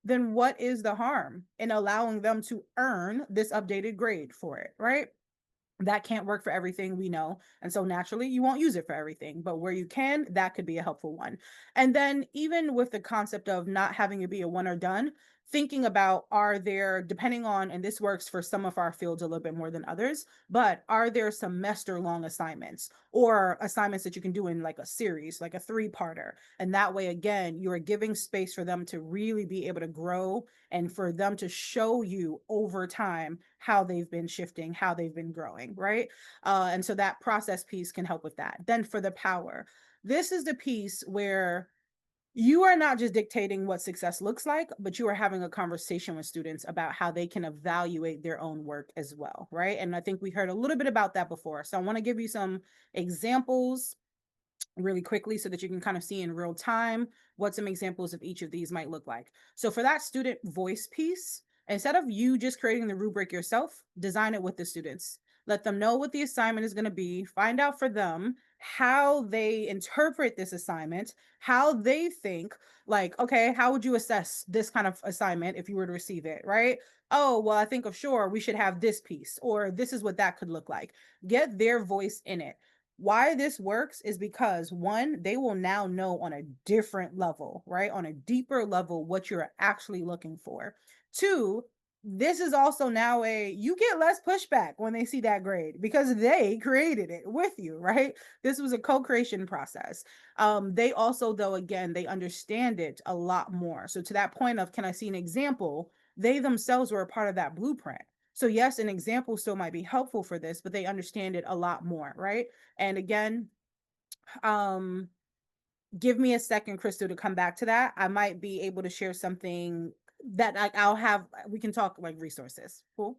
then what is the harm in allowing them to earn this updated grade for it, right? That can't work for everything, we know. And so naturally, you won't use it for everything, but where you can, that could be a helpful one. And then even with the concept of not having it be a one or done, thinking about, are there, depending on, and this works for some of our fields a little bit more than others, but are there semester long assignments or assignments that you can do in like a series, like a 3-parter? And that way, again, you are giving space for them to really be able to grow and for them to show you over time how they've been shifting, how they've been growing, right? And so that process piece can help with that. Then for the power, this is the piece where you are not just dictating what success looks like, but you are having a conversation with students about how they can evaluate their own work as well, right? And I think we heard a little bit about that before. So I want to give you some examples really quickly so that you can kind of see in real time what some examples of each of these might look like. So for that student voice piece, instead of you just creating the rubric yourself, design it with the students. Let them know what the assignment is going to be, find out for them how they interpret this assignment, how they think, like, okay, how would you assess this kind of assignment if you were to receive it, right? Oh, well, I think of sure we should have this piece, or this is what that could look like. Get their voice in it. Why this works is because, one, they will now know on a different level, right? On a deeper level, what you're actually looking for. Two, this is also now you get less pushback when they see that grade because they created it with you, right? This was a co-creation process. They also, though, again, they understand it a lot more. So to that point of, can I see an example? They themselves were a part of that blueprint. So yes, an example still might be helpful for this, but they understand it a lot more, right? And again, give me a second, Crystal, to come back to that. I might be able to share something that we can talk like resources. Cool.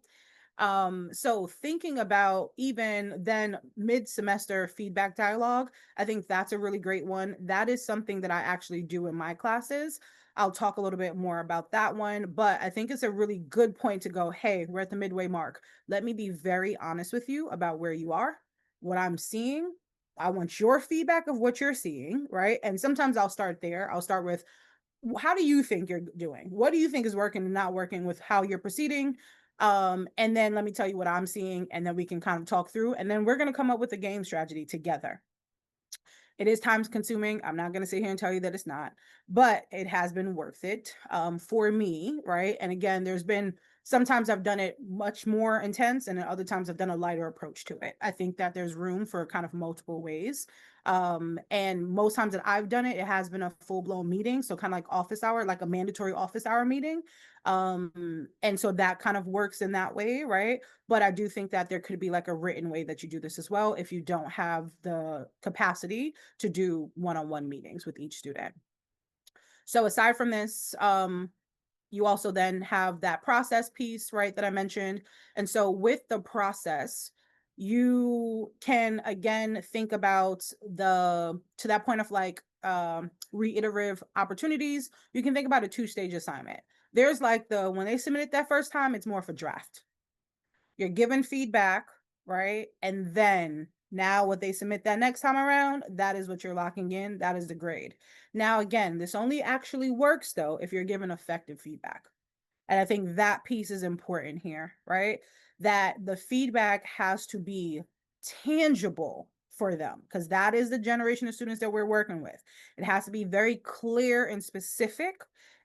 So thinking about even then mid-semester feedback dialogue, I think that's a really great one. That is something that I actually do in my classes. I'll talk a little bit more about that one, but I think it's a really good point to go, hey, we're at the midway mark. Let me be very honest with you about where you are, what I'm seeing. I want your feedback of what you're seeing, right? And sometimes I'll start there. I'll start with, how do you think you're doing? What do you think is working and not working with how you're proceeding? And then let me tell you what I'm seeing, and then we can kind of talk through, and then we're going to come up with a game strategy together. It is time consuming. I'm not going to sit here and tell you that it's not, but it has been worth it for me, right? And again, there's been sometimes I've done it much more intense, and other times I've done a lighter approach to it. I think that there's room for kind of multiple ways. And most times that I've done it, it has been a full-blown meeting. So kind of like office hour, like a mandatory office hour meeting. And so that kind of works in that way, right? But I do think that there could be like a written way that you do this as well if you don't have the capacity to do one-on-one meetings with each student. So aside from this, you also then have that process piece, right, that I mentioned. And so with the process, you can again think about to that point of like reiterative opportunities. You can think about a 2-stage assignment. There's like when they submit it that first time, it's more of a draft. You're given feedback, right? And then now what they submit that next time around, that is what you're locking in. That is the grade. Now, again, this only actually works though if you're given effective feedback. And I think that piece is important here, right? That the feedback has to be tangible for them, because that is the generation of students that we're working with. It has to be very clear and specific.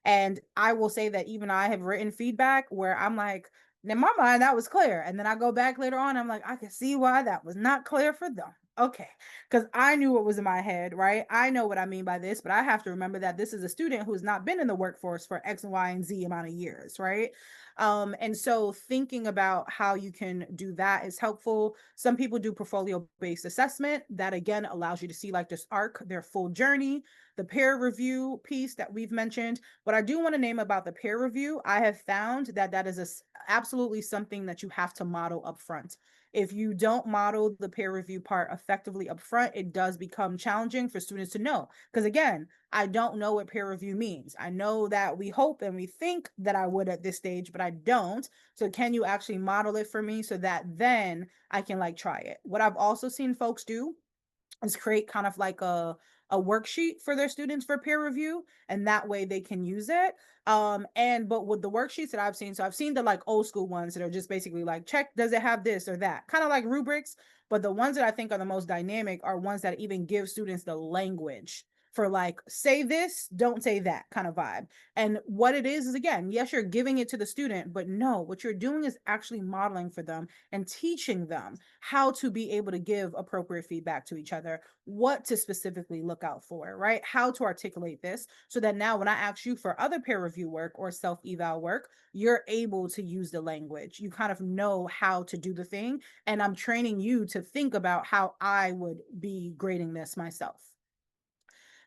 And I will say that even I have written feedback where I'm like, in my mind, that was clear. And then I go back later on, I'm like, I can see why that was not clear for them. Okay, because I knew what was in my head, right? I know what I mean by this, but I have to remember that this is a student who's not been in the workforce for X and Y and Z amount of years, right? And so thinking about how you can do that is helpful. Some people do portfolio-based assessment. That again allows you to see like this arc, their full journey. The peer review piece that we've mentioned. What I do want to name about the peer review, I have found that that is absolutely something that you have to model up front. If you don't model the peer review part effectively up front, it does become challenging for students to know. Because again, I don't know what peer review means. I know that we hope and we think that I would at this stage, but I don't. So can you actually model it for me so that then I can like try it? What I've also seen folks do is create kind of like a worksheet for their students for peer review, and that way they can use it. But with the worksheets that I've seen, so I've seen the like old school ones that are just basically like, check, does it have this or that? Kind of like rubrics, but the ones that I think are the most dynamic are ones that even give students the language for like, say this, don't say that kind of vibe. And what it is again, yes, you're giving it to the student, but no, what you're doing is actually modeling for them and teaching them how to be able to give appropriate feedback to each other, what to specifically look out for, right? How to articulate this so that now when I ask you for other peer review work or self-eval work, you're able to use the language. You kind of know how to do the thing. And I'm training you to think about how I would be grading this myself.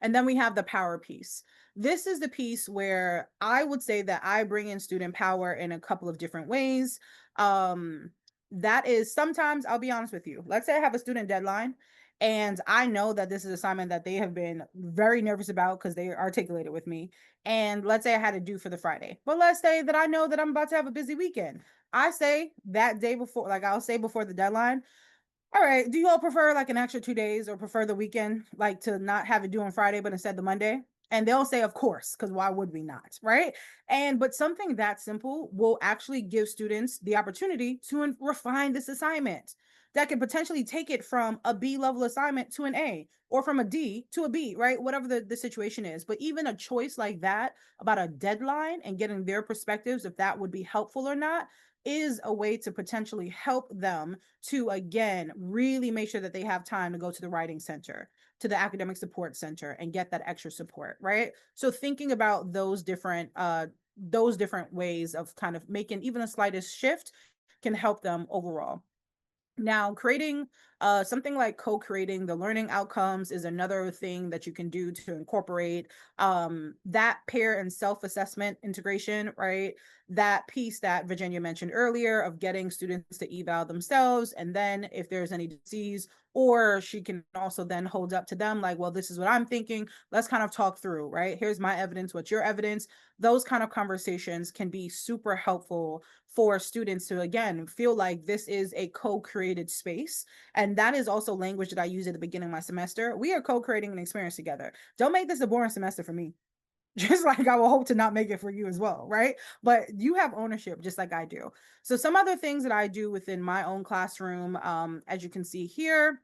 And then we have the power piece. This is the piece where I would say that I bring in student power in a couple of different ways. That is sometimes, I'll be honest with you. Let's say I have a student deadline and I know that this is an assignment that they have been very nervous about because they articulated with me. And let's say I had to do for the Friday, but let's say that I know that I'm about to have a busy weekend. I say that day before, like I'll say before the deadline, all right, do you all prefer like an extra 2 days or prefer the weekend, like to not have it due on Friday, but instead the Monday? And they'll say, of course, because why would we not? Right. But something that simple will actually give students the opportunity to refine this assignment that could potentially take it from a B level assignment to an A or from a D to a B, right? Whatever the situation is. But even a choice like that about a deadline and getting their perspectives, if that would be helpful or not, is a way to potentially help them to, again, really make sure that they have time to go to the writing center, to the academic support center and get that extra support, right? So thinking about those different ways of kind of making even the slightest shift can help them overall. Now, creating something like co-creating the learning outcomes is another thing that you can do to incorporate that peer and self-assessment integration, right? That piece that Virginia mentioned earlier of getting students to eval themselves. And then if there's any disease, or she can also then hold up to them like, well, this is what I'm thinking. Let's kind of talk through, right? Here's my evidence. What's your evidence? Those kind of conversations can be super helpful for students to, again, feel like this is a co-created space. And that is also language that I use at the beginning of my semester. We are co-creating an experience together. Don't make this a boring semester for me. Just like I will hope to not make it for you as well, right? But you have ownership just like I do. So some other things that I do within my own classroom, as you can see here,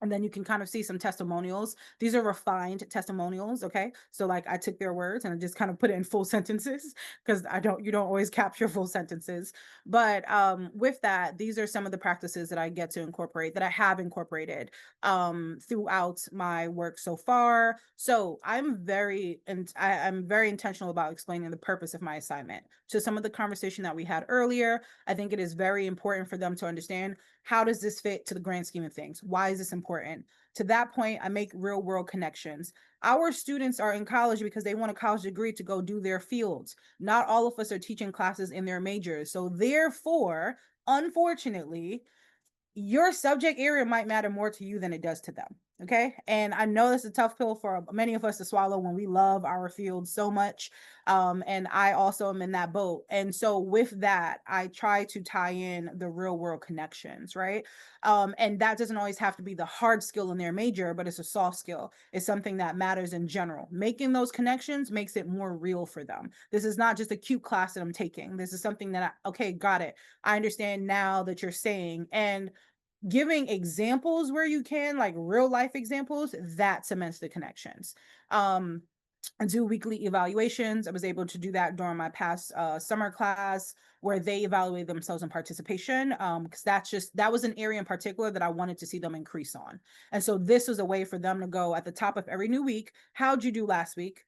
and then you can kind of see some testimonials. These are refined testimonials, okay? So like I took their words and I just kind of put it in full sentences because you don't always capture full sentences. But with that, these are some of the practices that I get to incorporate, that I have incorporated throughout my work so far. So I'm very intentional about explaining the purpose of my assignment. So some of the conversation that we had earlier, I think it is very important for them to understand, how does this fit to the grand scheme of things? Why is this important? To that point, I make real world connections. Our students are in college because they want a college degree to go do their fields. Not all of us are teaching classes in their majors. So therefore, unfortunately, your subject area might matter more to you than it does to them. Okay. And I know that's a tough pill for many of us to swallow when we love our field so much. And I also am in that boat. And so with that, I try to tie in the real world connections, right? And that doesn't always have to be the hard skill in their major, but it's a soft skill. It's something that matters in general. Making those connections makes it more real for them. This is not just a cute class that I'm taking. This is something that okay, got it. I understand now that you're saying, and giving examples where you can, like real life examples, that cements the connections. I do weekly evaluations. I was able to do that during my past summer class where they evaluate themselves in participation, because that was an area in particular that I wanted to see them increase on. And so this was a way for them to go at the top of every new week. How'd you do last week?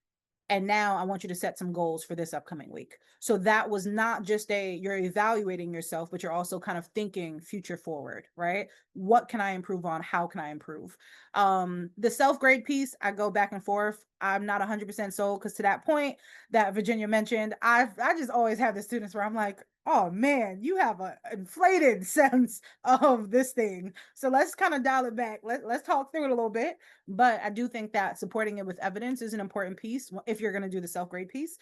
And now I want you to set some goals for this upcoming week. So that was not just you're evaluating yourself, but you're also kind of thinking future forward, right? What can I improve on? How can I improve? The self-grade piece, I go back and forth. I'm not 100% sold, because to that point that Virginia mentioned, I just always have the students where I'm like, oh man, you have an inflated sense of this thing. So let's kind of dial it back. Let's talk through it a little bit. But I do think that supporting it with evidence is an important piece if you're going to do the self-grade piece.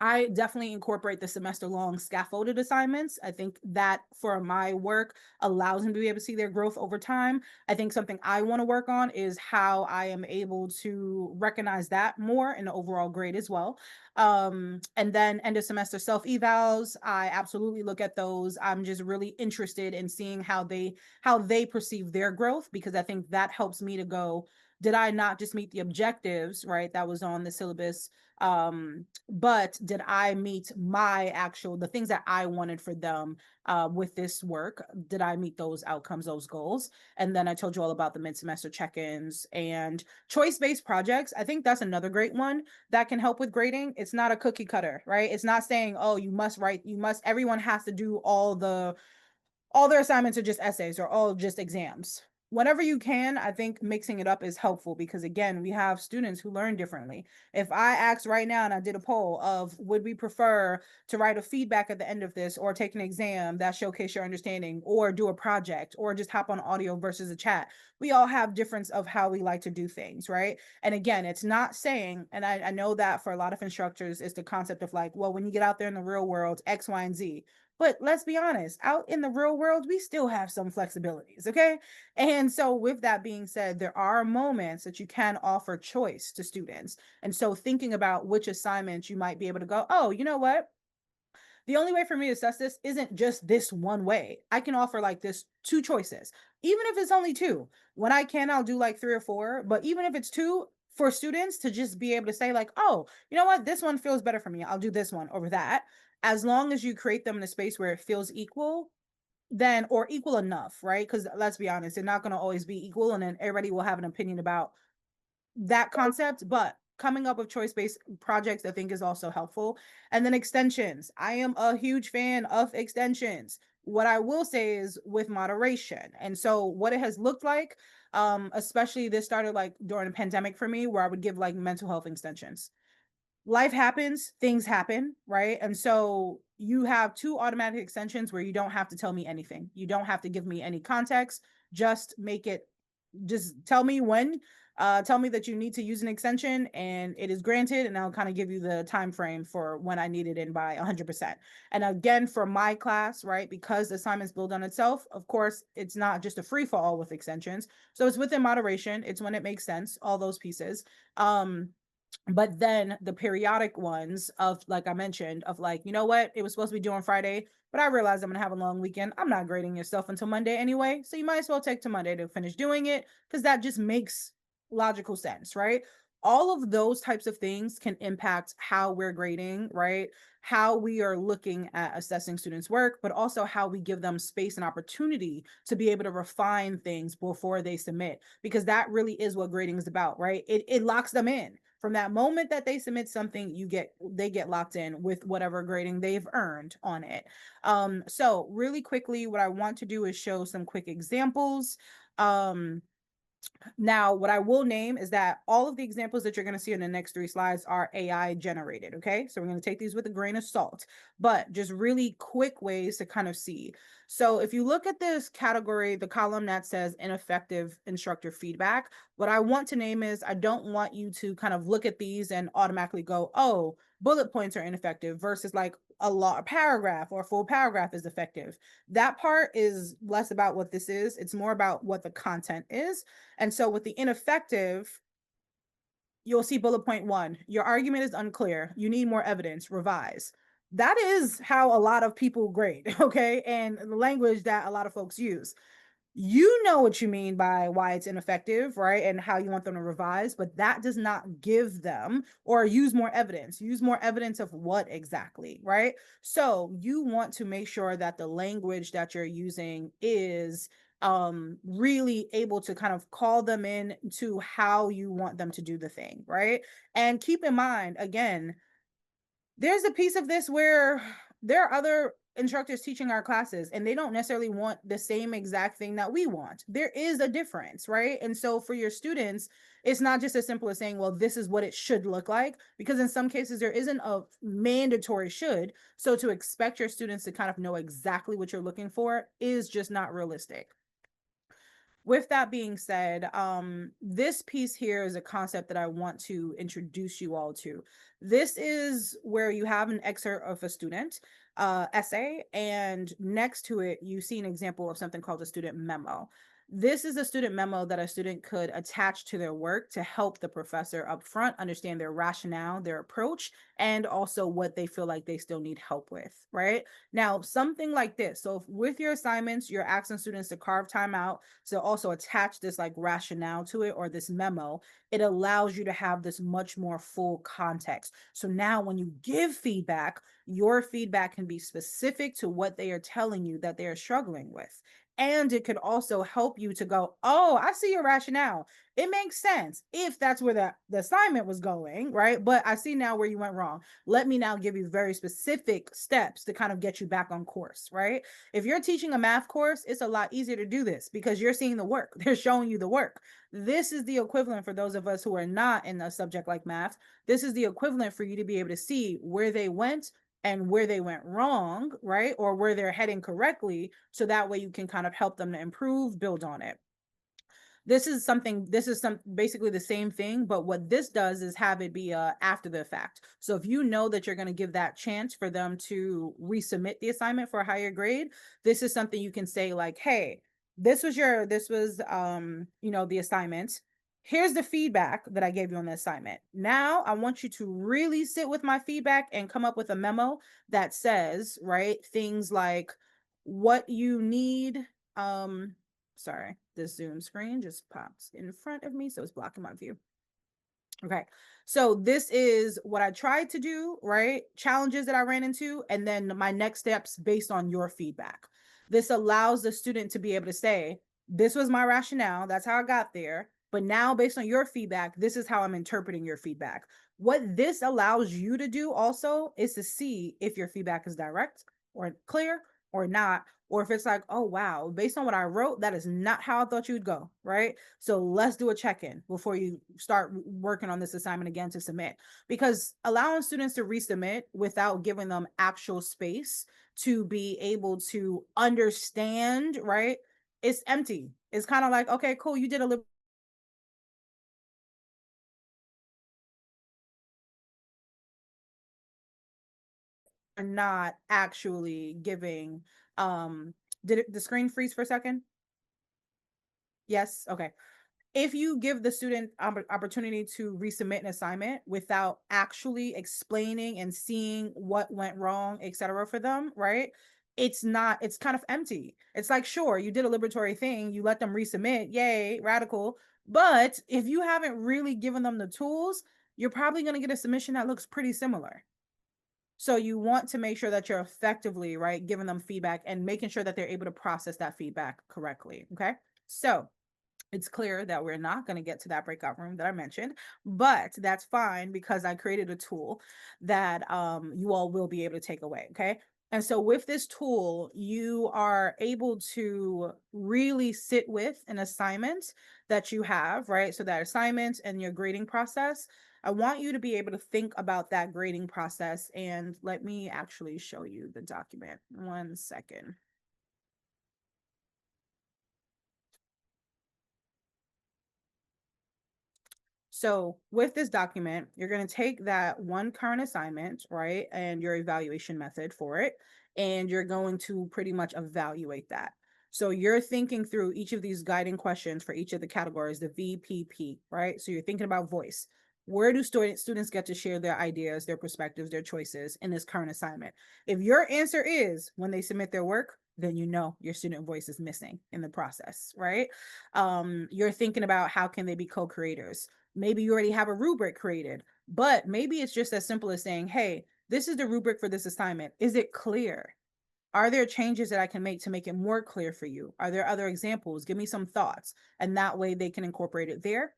I definitely incorporate the semester-long scaffolded assignments. I think that for my work allows them to be able to see their growth over time. I think something I want to work on is how I am able to recognize that more in the overall grade as well. And then end of semester self-evals, I absolutely look at those. I'm just really interested in seeing how they perceive their growth, because I think that helps me to go, did I not just meet the objectives, right, that was on the syllabus, but did I meet the things that I wanted for them with this work? Did I meet those outcomes, those goals? And then I told you all about the mid-semester check-ins and choice-based projects. I think that's another great one that can help with grading. It's not a cookie cutter, right? It's not saying, oh, everyone has to do all their assignments are just essays or all just exams. Whenever you can, I think mixing it up is helpful because, again, we have students who learn differently. If I asked right now and I did a poll of would we prefer to write a feedback at the end of this or take an exam that showcase your understanding or do a project or just hop on audio versus a chat, we all have difference of how we like to do things, right? And again, it's not saying, and I know that for a lot of instructors, it's the concept of like, well, when you get out there in the real world, X, Y, and Z. But let's be honest, out in the real world, we still have some flexibilities, okay? And so with that being said, there are moments that you can offer choice to students. And so thinking about which assignments you might be able to go, oh, you know what? The only way for me to assess this isn't just this one way. I can offer like this 2 choices, even if it's only 2. When I can, I'll do like 3 or 4, but even if it's 2, for students to just be able to say like, oh, you know what, this one feels better for me, I'll do this one over that. As long as you create them in a space where it feels equal, then, or equal enough, right? Because let's be honest, they're not going to always be equal, and then everybody will have an opinion about that concept. But coming up with choice-based projects, I think, is also helpful. And then extensions. I am a huge fan of extensions. What I will say is with moderation. And so what it has looked like, especially this started like during the pandemic for me, where I would give like mental health extensions. Life happens, things happen, right? And so you have 2 automatic extensions where you don't have to tell me anything. You don't have to give me any context. Just tell me when, tell me that you need to use an extension and it is granted, and I'll kind of give you the time frame for when I need it in by 100%. And again, for my class, right, because the assignments build on itself, of course, it's not just a free for all with extensions. So it's within moderation. It's when it makes sense, all those pieces. But then the periodic ones of, like I mentioned, of like, you know what, it was supposed to be due on Friday, but I realized I'm gonna have a long weekend. I'm not grading your stuff until Monday anyway, so you might as well take to Monday to finish doing it, because that just makes logical sense, right? All of those types of things can impact how we're grading, right? How we are looking at assessing students' work, but also how we give them space and opportunity to be able to refine things before they submit, because that really is what grading is about, right? It locks them in. From that moment that they submit something, they get locked in with whatever grading they've earned on it. So really quickly, what I want to do is show some quick examples. Now, what I will name is that all of the examples that you're going to see in the next 3 slides are AI generated. Okay. So we're going to take these with a grain of salt, but just really quick ways to kind of see. So if you look at this category, the column that says ineffective instructor feedback, what I want to name is, I don't want you to kind of look at these and automatically go, oh, bullet points are ineffective versus like a paragraph or a full paragraph is effective. That part is less about what this is. It's more about what the content is. And so with the ineffective, you'll see bullet point 1, your argument is unclear. You need more evidence, revise. That is how a lot of people grade, okay? And the language that a lot of folks use. You know what you mean by why it's ineffective, right? And how you want them to revise, but that does not give them, or use more evidence. Use more evidence of what exactly, right? So you want to make sure that the language that you're using is really able to kind of call them in to how you want them to do the thing, right? And keep in mind, again, there's a piece of this where there are other instructors teaching our classes and they don't necessarily want the same exact thing that we want. There is a difference, right? And so for your students, it's not just as simple as saying, well, this is what it should look like, because in some cases there isn't a mandatory should. So to expect your students to kind of know exactly what you're looking for is just not realistic. With that being said, this piece here is a concept that I want to introduce you all to. This is where you have an excerpt of a student essay, and next to it, you see an example of something called a student memo. This is a student memo that a student could attach to their work to help the professor up front understand their rationale, their approach, and also what they feel like they still need help with, right? Now, something like this. So if with your assignments, you're asking students to carve time out to also attach this like rationale to it or this memo, it allows you to have this much more full context. So now when you give feedback, your feedback can be specific to what they are telling you that they are struggling with. And it could also help you to go, oh, I see your rationale. It makes sense if that's where the assignment was going, right? But I see now where you went wrong. Let me now give you very specific steps to kind of get you back on course, right? If you're teaching a math course, it's a lot easier to do this because you're seeing the work. They're showing you the work. This is the equivalent for those of us who are not in a subject like math. This is the equivalent for you to be able to see where they went and where they went wrong, right? Or where they're heading correctly. So that way you can kind of help them to improve, build on it. This is basically the same thing, but what this does is have it be after the fact. So if you know that you're going to give that chance for them to resubmit the assignment for a higher grade, this is something you can say like, hey, this was the assignment. Here's the feedback that I gave you on the assignment. Now I want you to really sit with my feedback and come up with a memo that says, right, things like what you need. Sorry, this Zoom screen just pops in front of me, so it's blocking my view. Okay, so this is what I tried to do, right? Challenges that I ran into, and then my next steps based on your feedback. This allows the student to be able to say, this was my rationale, that's how I got there, but now based on your feedback, this is how I'm interpreting your feedback. What this allows you to do also is to see if your feedback is direct or clear or not, or if it's like, oh, wow, based on what I wrote, that is not how I thought you'd go, right? So let's do a check-in before you start working on this assignment again to submit, because allowing students to resubmit without giving them actual space to be able to understand, right? It's empty. It's kind of like, okay, cool, you did a little not actually giving did the screen freeze for a second? Yes, okay. If you give the student opportunity to resubmit an assignment without actually explaining and seeing what went wrong, etc., for them, right? It's kind of empty. It's like, sure, you did a liberatory thing, you let them resubmit, yay, radical. But if you haven't really given them the tools, you're probably going to get a submission that looks pretty similar. So you want to make sure that you're effectively, right, giving them feedback and making sure that they're able to process that feedback correctly. Okay. So it's clear that we're not going to get to that breakout room that I mentioned, but that's fine because I created a tool that you all will be able to take away. Okay. And so with this tool, you are able to really sit with an assignment that you have, right? So that assignment and your grading process, I want you to be able to think about that grading process. And let me actually show you the document. 1 second. So with this document, you're going to take that one current assignment, right, and your evaluation method for it, and you're going to pretty much evaluate that. So you're thinking through each of these guiding questions for each of the categories, the VPP, right? So you're thinking about voice. Where do students get to share their ideas, their perspectives, their choices in this current assignment? If your answer is when they submit their work, then you know your student voice is missing in the process, right? You're thinking about how can they be co-creators. Maybe you already have a rubric created, but maybe it's just as simple as saying, hey, this is the rubric for this assignment. Is it clear? Are there changes that I can make to make it more clear for you? Are there other examples? Give me some thoughts. And that way they can incorporate it there.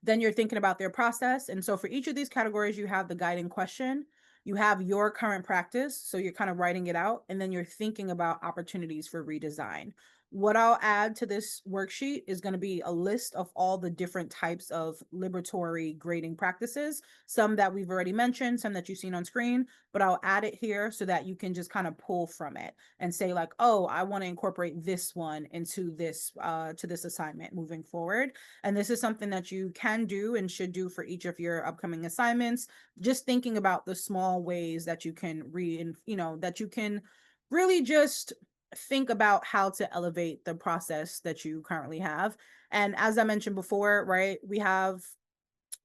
Then you're thinking about their process. And so for each of these categories, you have the guiding question, you have your current practice. So you're kind of writing it out, and then you're thinking about opportunities for redesign. What I'll add to this worksheet is going to be a list of all the different types of liberatory grading practices, some that we've already mentioned, some that you've seen on screen, but I'll add it here so that you can just kind of pull from it and say like, oh, I want to incorporate this one into this to this assignment moving forward. And this is something that you can do and should do for each of your upcoming assignments. Just thinking about the small ways that you can that you can really just think about how to elevate the process that you currently have. And as I mentioned before, right, we have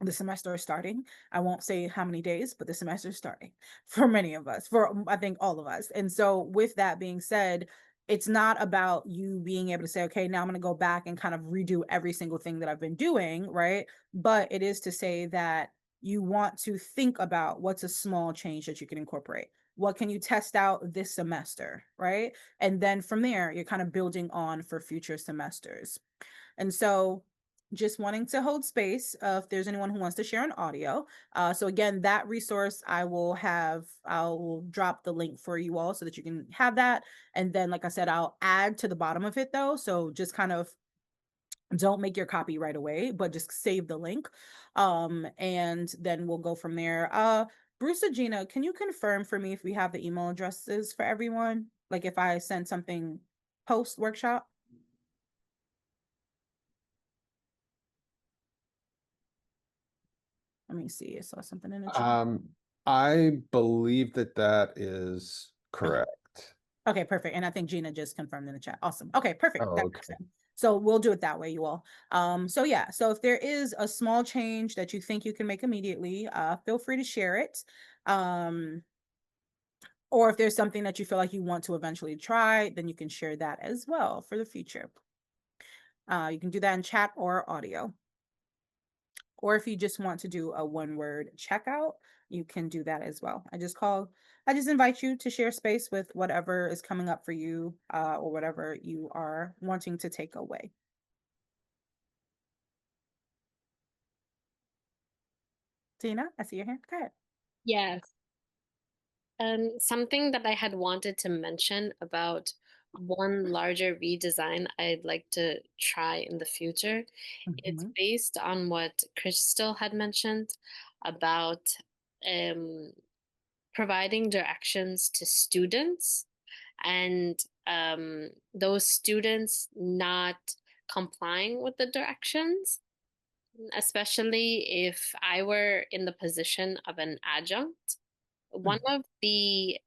the semester is starting. I won't say how many days, but the semester is starting for many of us, for I think all of us. And so, with that being said, it's not about you being able to say, okay, now I'm going to go back and kind of redo every single thing that I've been doing, right? But it is to say that you want to think about what's a small change that you can incorporate. What can you test out this semester, right? And then from there, you're kind of building on for future semesters. And so just wanting to hold space if there's anyone who wants to share an audio. So again, that resource I'll drop the link for you all so that you can have that. And then, like I said, I'll add to the bottom of it though. So just kind of don't make your copy right away, but just save the link. And then we'll go from there. Bruce or Gina, can you confirm for me if we have the email addresses for everyone? Like if I send something post workshop? Let me see. I saw something in the chat. I believe that is correct. Okay, perfect. And I think Gina just confirmed in the chat. Awesome. Okay, perfect. Oh, That okay. makes sense. So we'll do it that way, you all. So yeah, so if there is a small change that you think you can make immediately, feel free to share it. Or if there's something that you feel like you want to eventually try, then you can share that as well for the future. You can do that in chat or audio. Or if you just want to do a one-word checkout, you can do that as well. I just invite you to share space with whatever is coming up for you, or whatever you are wanting to take away. Tina, I see your hand. Go ahead. Yes. Something that I had wanted to mention about one larger redesign I'd like to try in the future. It's Mhm. based on what Crystal had mentioned about providing directions to students and those students not complying with the directions, especially if I were in the position of an adjunct. One of the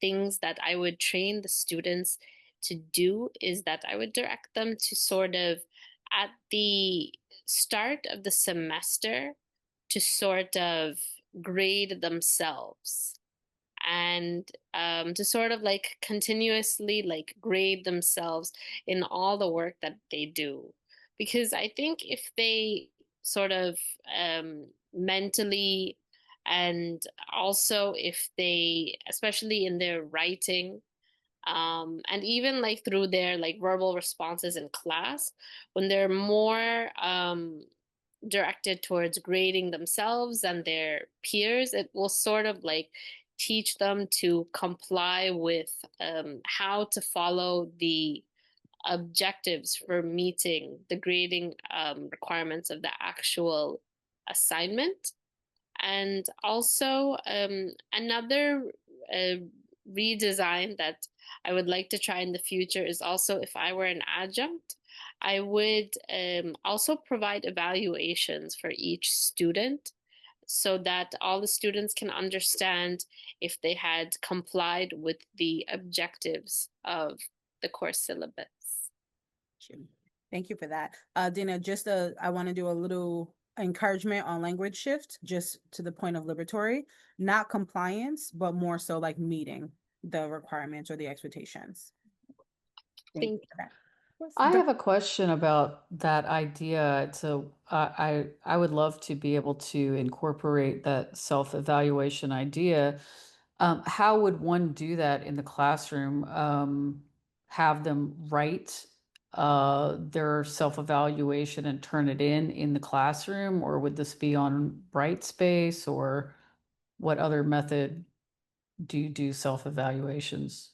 things that I would train the students to do is that I would direct them to sort of at the start of the semester to sort of grade themselves and to sort of like continuously like grade themselves in all the work that they do, because I think if they sort of mentally, and also if they, especially in their writing, and even like through their like verbal responses in class, when they're more directed towards grading themselves and their peers, it will sort of like teach them to comply with how to follow the objectives for meeting the grading requirements of the actual assignment. And also, another uh, redesign that I would like to try in the future is also if I were an adjunct, I would also provide evaluations for each student so that all the students can understand if they had complied with the objectives of the course syllabus. Thank you for that. Dina, I want to do a little encouragement on language shift, just to the point of liberatory, not compliance, but more so like meeting the requirements or the expectations. Thank you for that. I have a question about that idea. So I would love to be able to incorporate that self-evaluation idea. How would one do that in the classroom? Have them write their self-evaluation and turn it in the classroom, or would this be on Brightspace, or what other method do you do self-evaluations?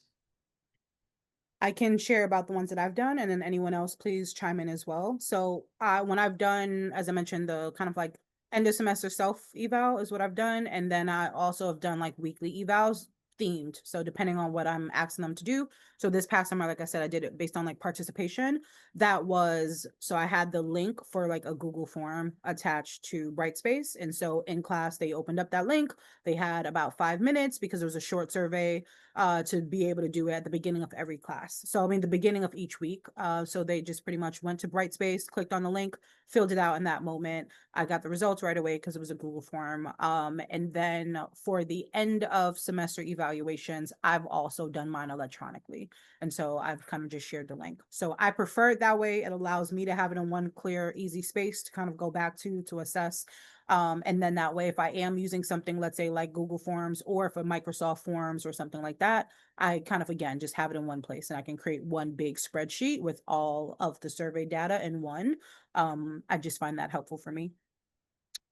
I can share about the ones that I've done, and then anyone else, please chime in as well. So, when I've done, as I mentioned, the kind of like end of semester self eval is what I've done, and then I also have done like weekly evals themed. So, depending on what I'm asking them to do. So this past summer, like I said, I did it based on like participation. So I had the link for like a Google form attached to Brightspace. And so in class, they opened up that link. They had about 5 minutes because it was a short survey to be able to do it at the beginning of every class. So I mean, the beginning of each week. So they just pretty much went to Brightspace, clicked on the link, filled it out in that moment. I got the results right away because it was a Google form. And then for the end of semester evaluations, I've also done mine electronically. And so I've kind of just shared the link. So I prefer it that way. It allows me to have it in one clear, easy space to kind of go back to assess. And then that way, if I am using something, let's say like Google Forms or for Microsoft Forms or something like that, I kind of, again, just have it in one place and I can create one big spreadsheet with all of the survey data in one. I just find that helpful for me.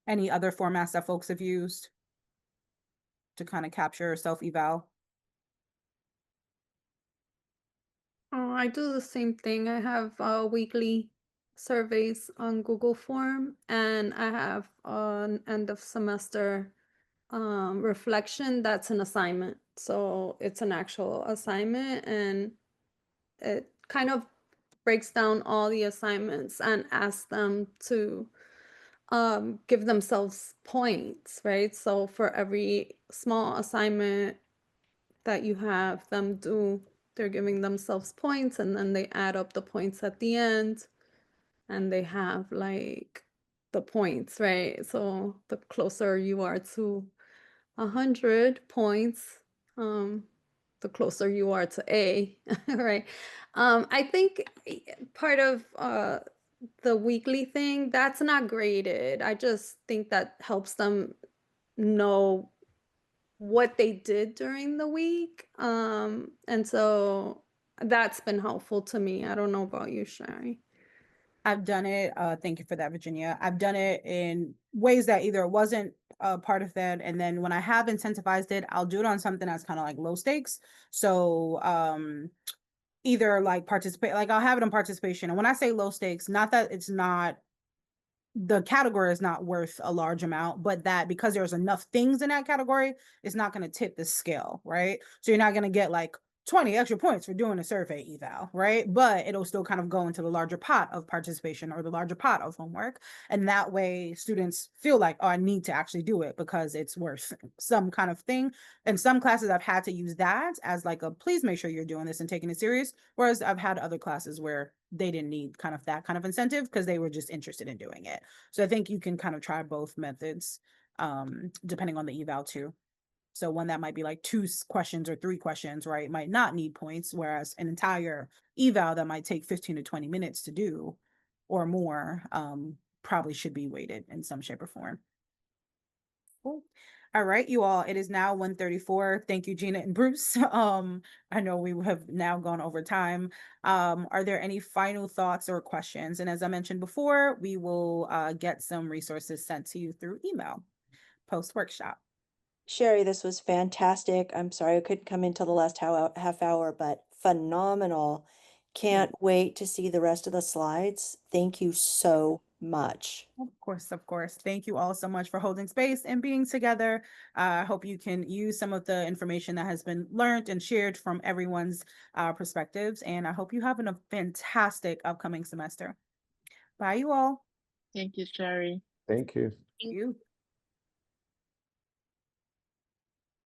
Any other formats that folks have used to kind of capture self-eval? I do the same thing. I have weekly surveys on Google Form, and I have an end of semester reflection that's an assignment. So it's an actual assignment, and it kind of breaks down all the assignments and asks them to give themselves points, right? So for every small assignment that you have them do, they're giving themselves points, and then they add up the points at the end, and they have like the points, right? So the closer you are to 100 points, the closer you are to A, right? I think part of the weekly thing, that's not graded. I just think that helps them know what they did during the week. And so that's been helpful to me. I don't know about you, Shari. I've done it. Thank you for that, Virginia. I've done it in ways that either it wasn't a part of that, and then when I have incentivized it, I'll do it on something that's kind of like low stakes. So either like participate, like I'll have it on participation. And when I say low stakes, not that it's not, the category is not worth a large amount, but that because there's enough things in that category, it's not going to tip the scale, right? So you're not going to get like 20 extra points for doing a survey eval, right? But it'll still kind of go into the larger pot of participation or the larger pot of homework. And that way students feel like, oh, I need to actually do it because it's worth some kind of thing. In some classes, I've had to use that as like a, please make sure you're doing this and taking it serious. Whereas I've had other classes where they didn't need kind of that kind of incentive because they were just interested in doing it. So I think you can kind of try both methods depending on the eval too. So one that might be like 2 questions or 3 questions, right, might not need points, whereas an entire eval that might take 15 to 20 minutes to do or more probably should be weighted in some shape or form. Cool. All right, you all, it is now 1:34. Thank you, Gina and Bruce. I know we have now gone over time. Are there any final thoughts or questions? And as I mentioned before, we will get some resources sent to you through email post-workshop. Shari, this was fantastic. I'm sorry I couldn't come in till the last half hour, but phenomenal. Can't wait to see the rest of the slides. Thank you so much. Of course, of course. Thank you all so much for holding space and being together. I hope you can use some of the information that has been learned and shared from everyone's perspectives. And I hope you have a fantastic upcoming semester. Bye, you all. Thank you, Shari. Thank you. Thank you.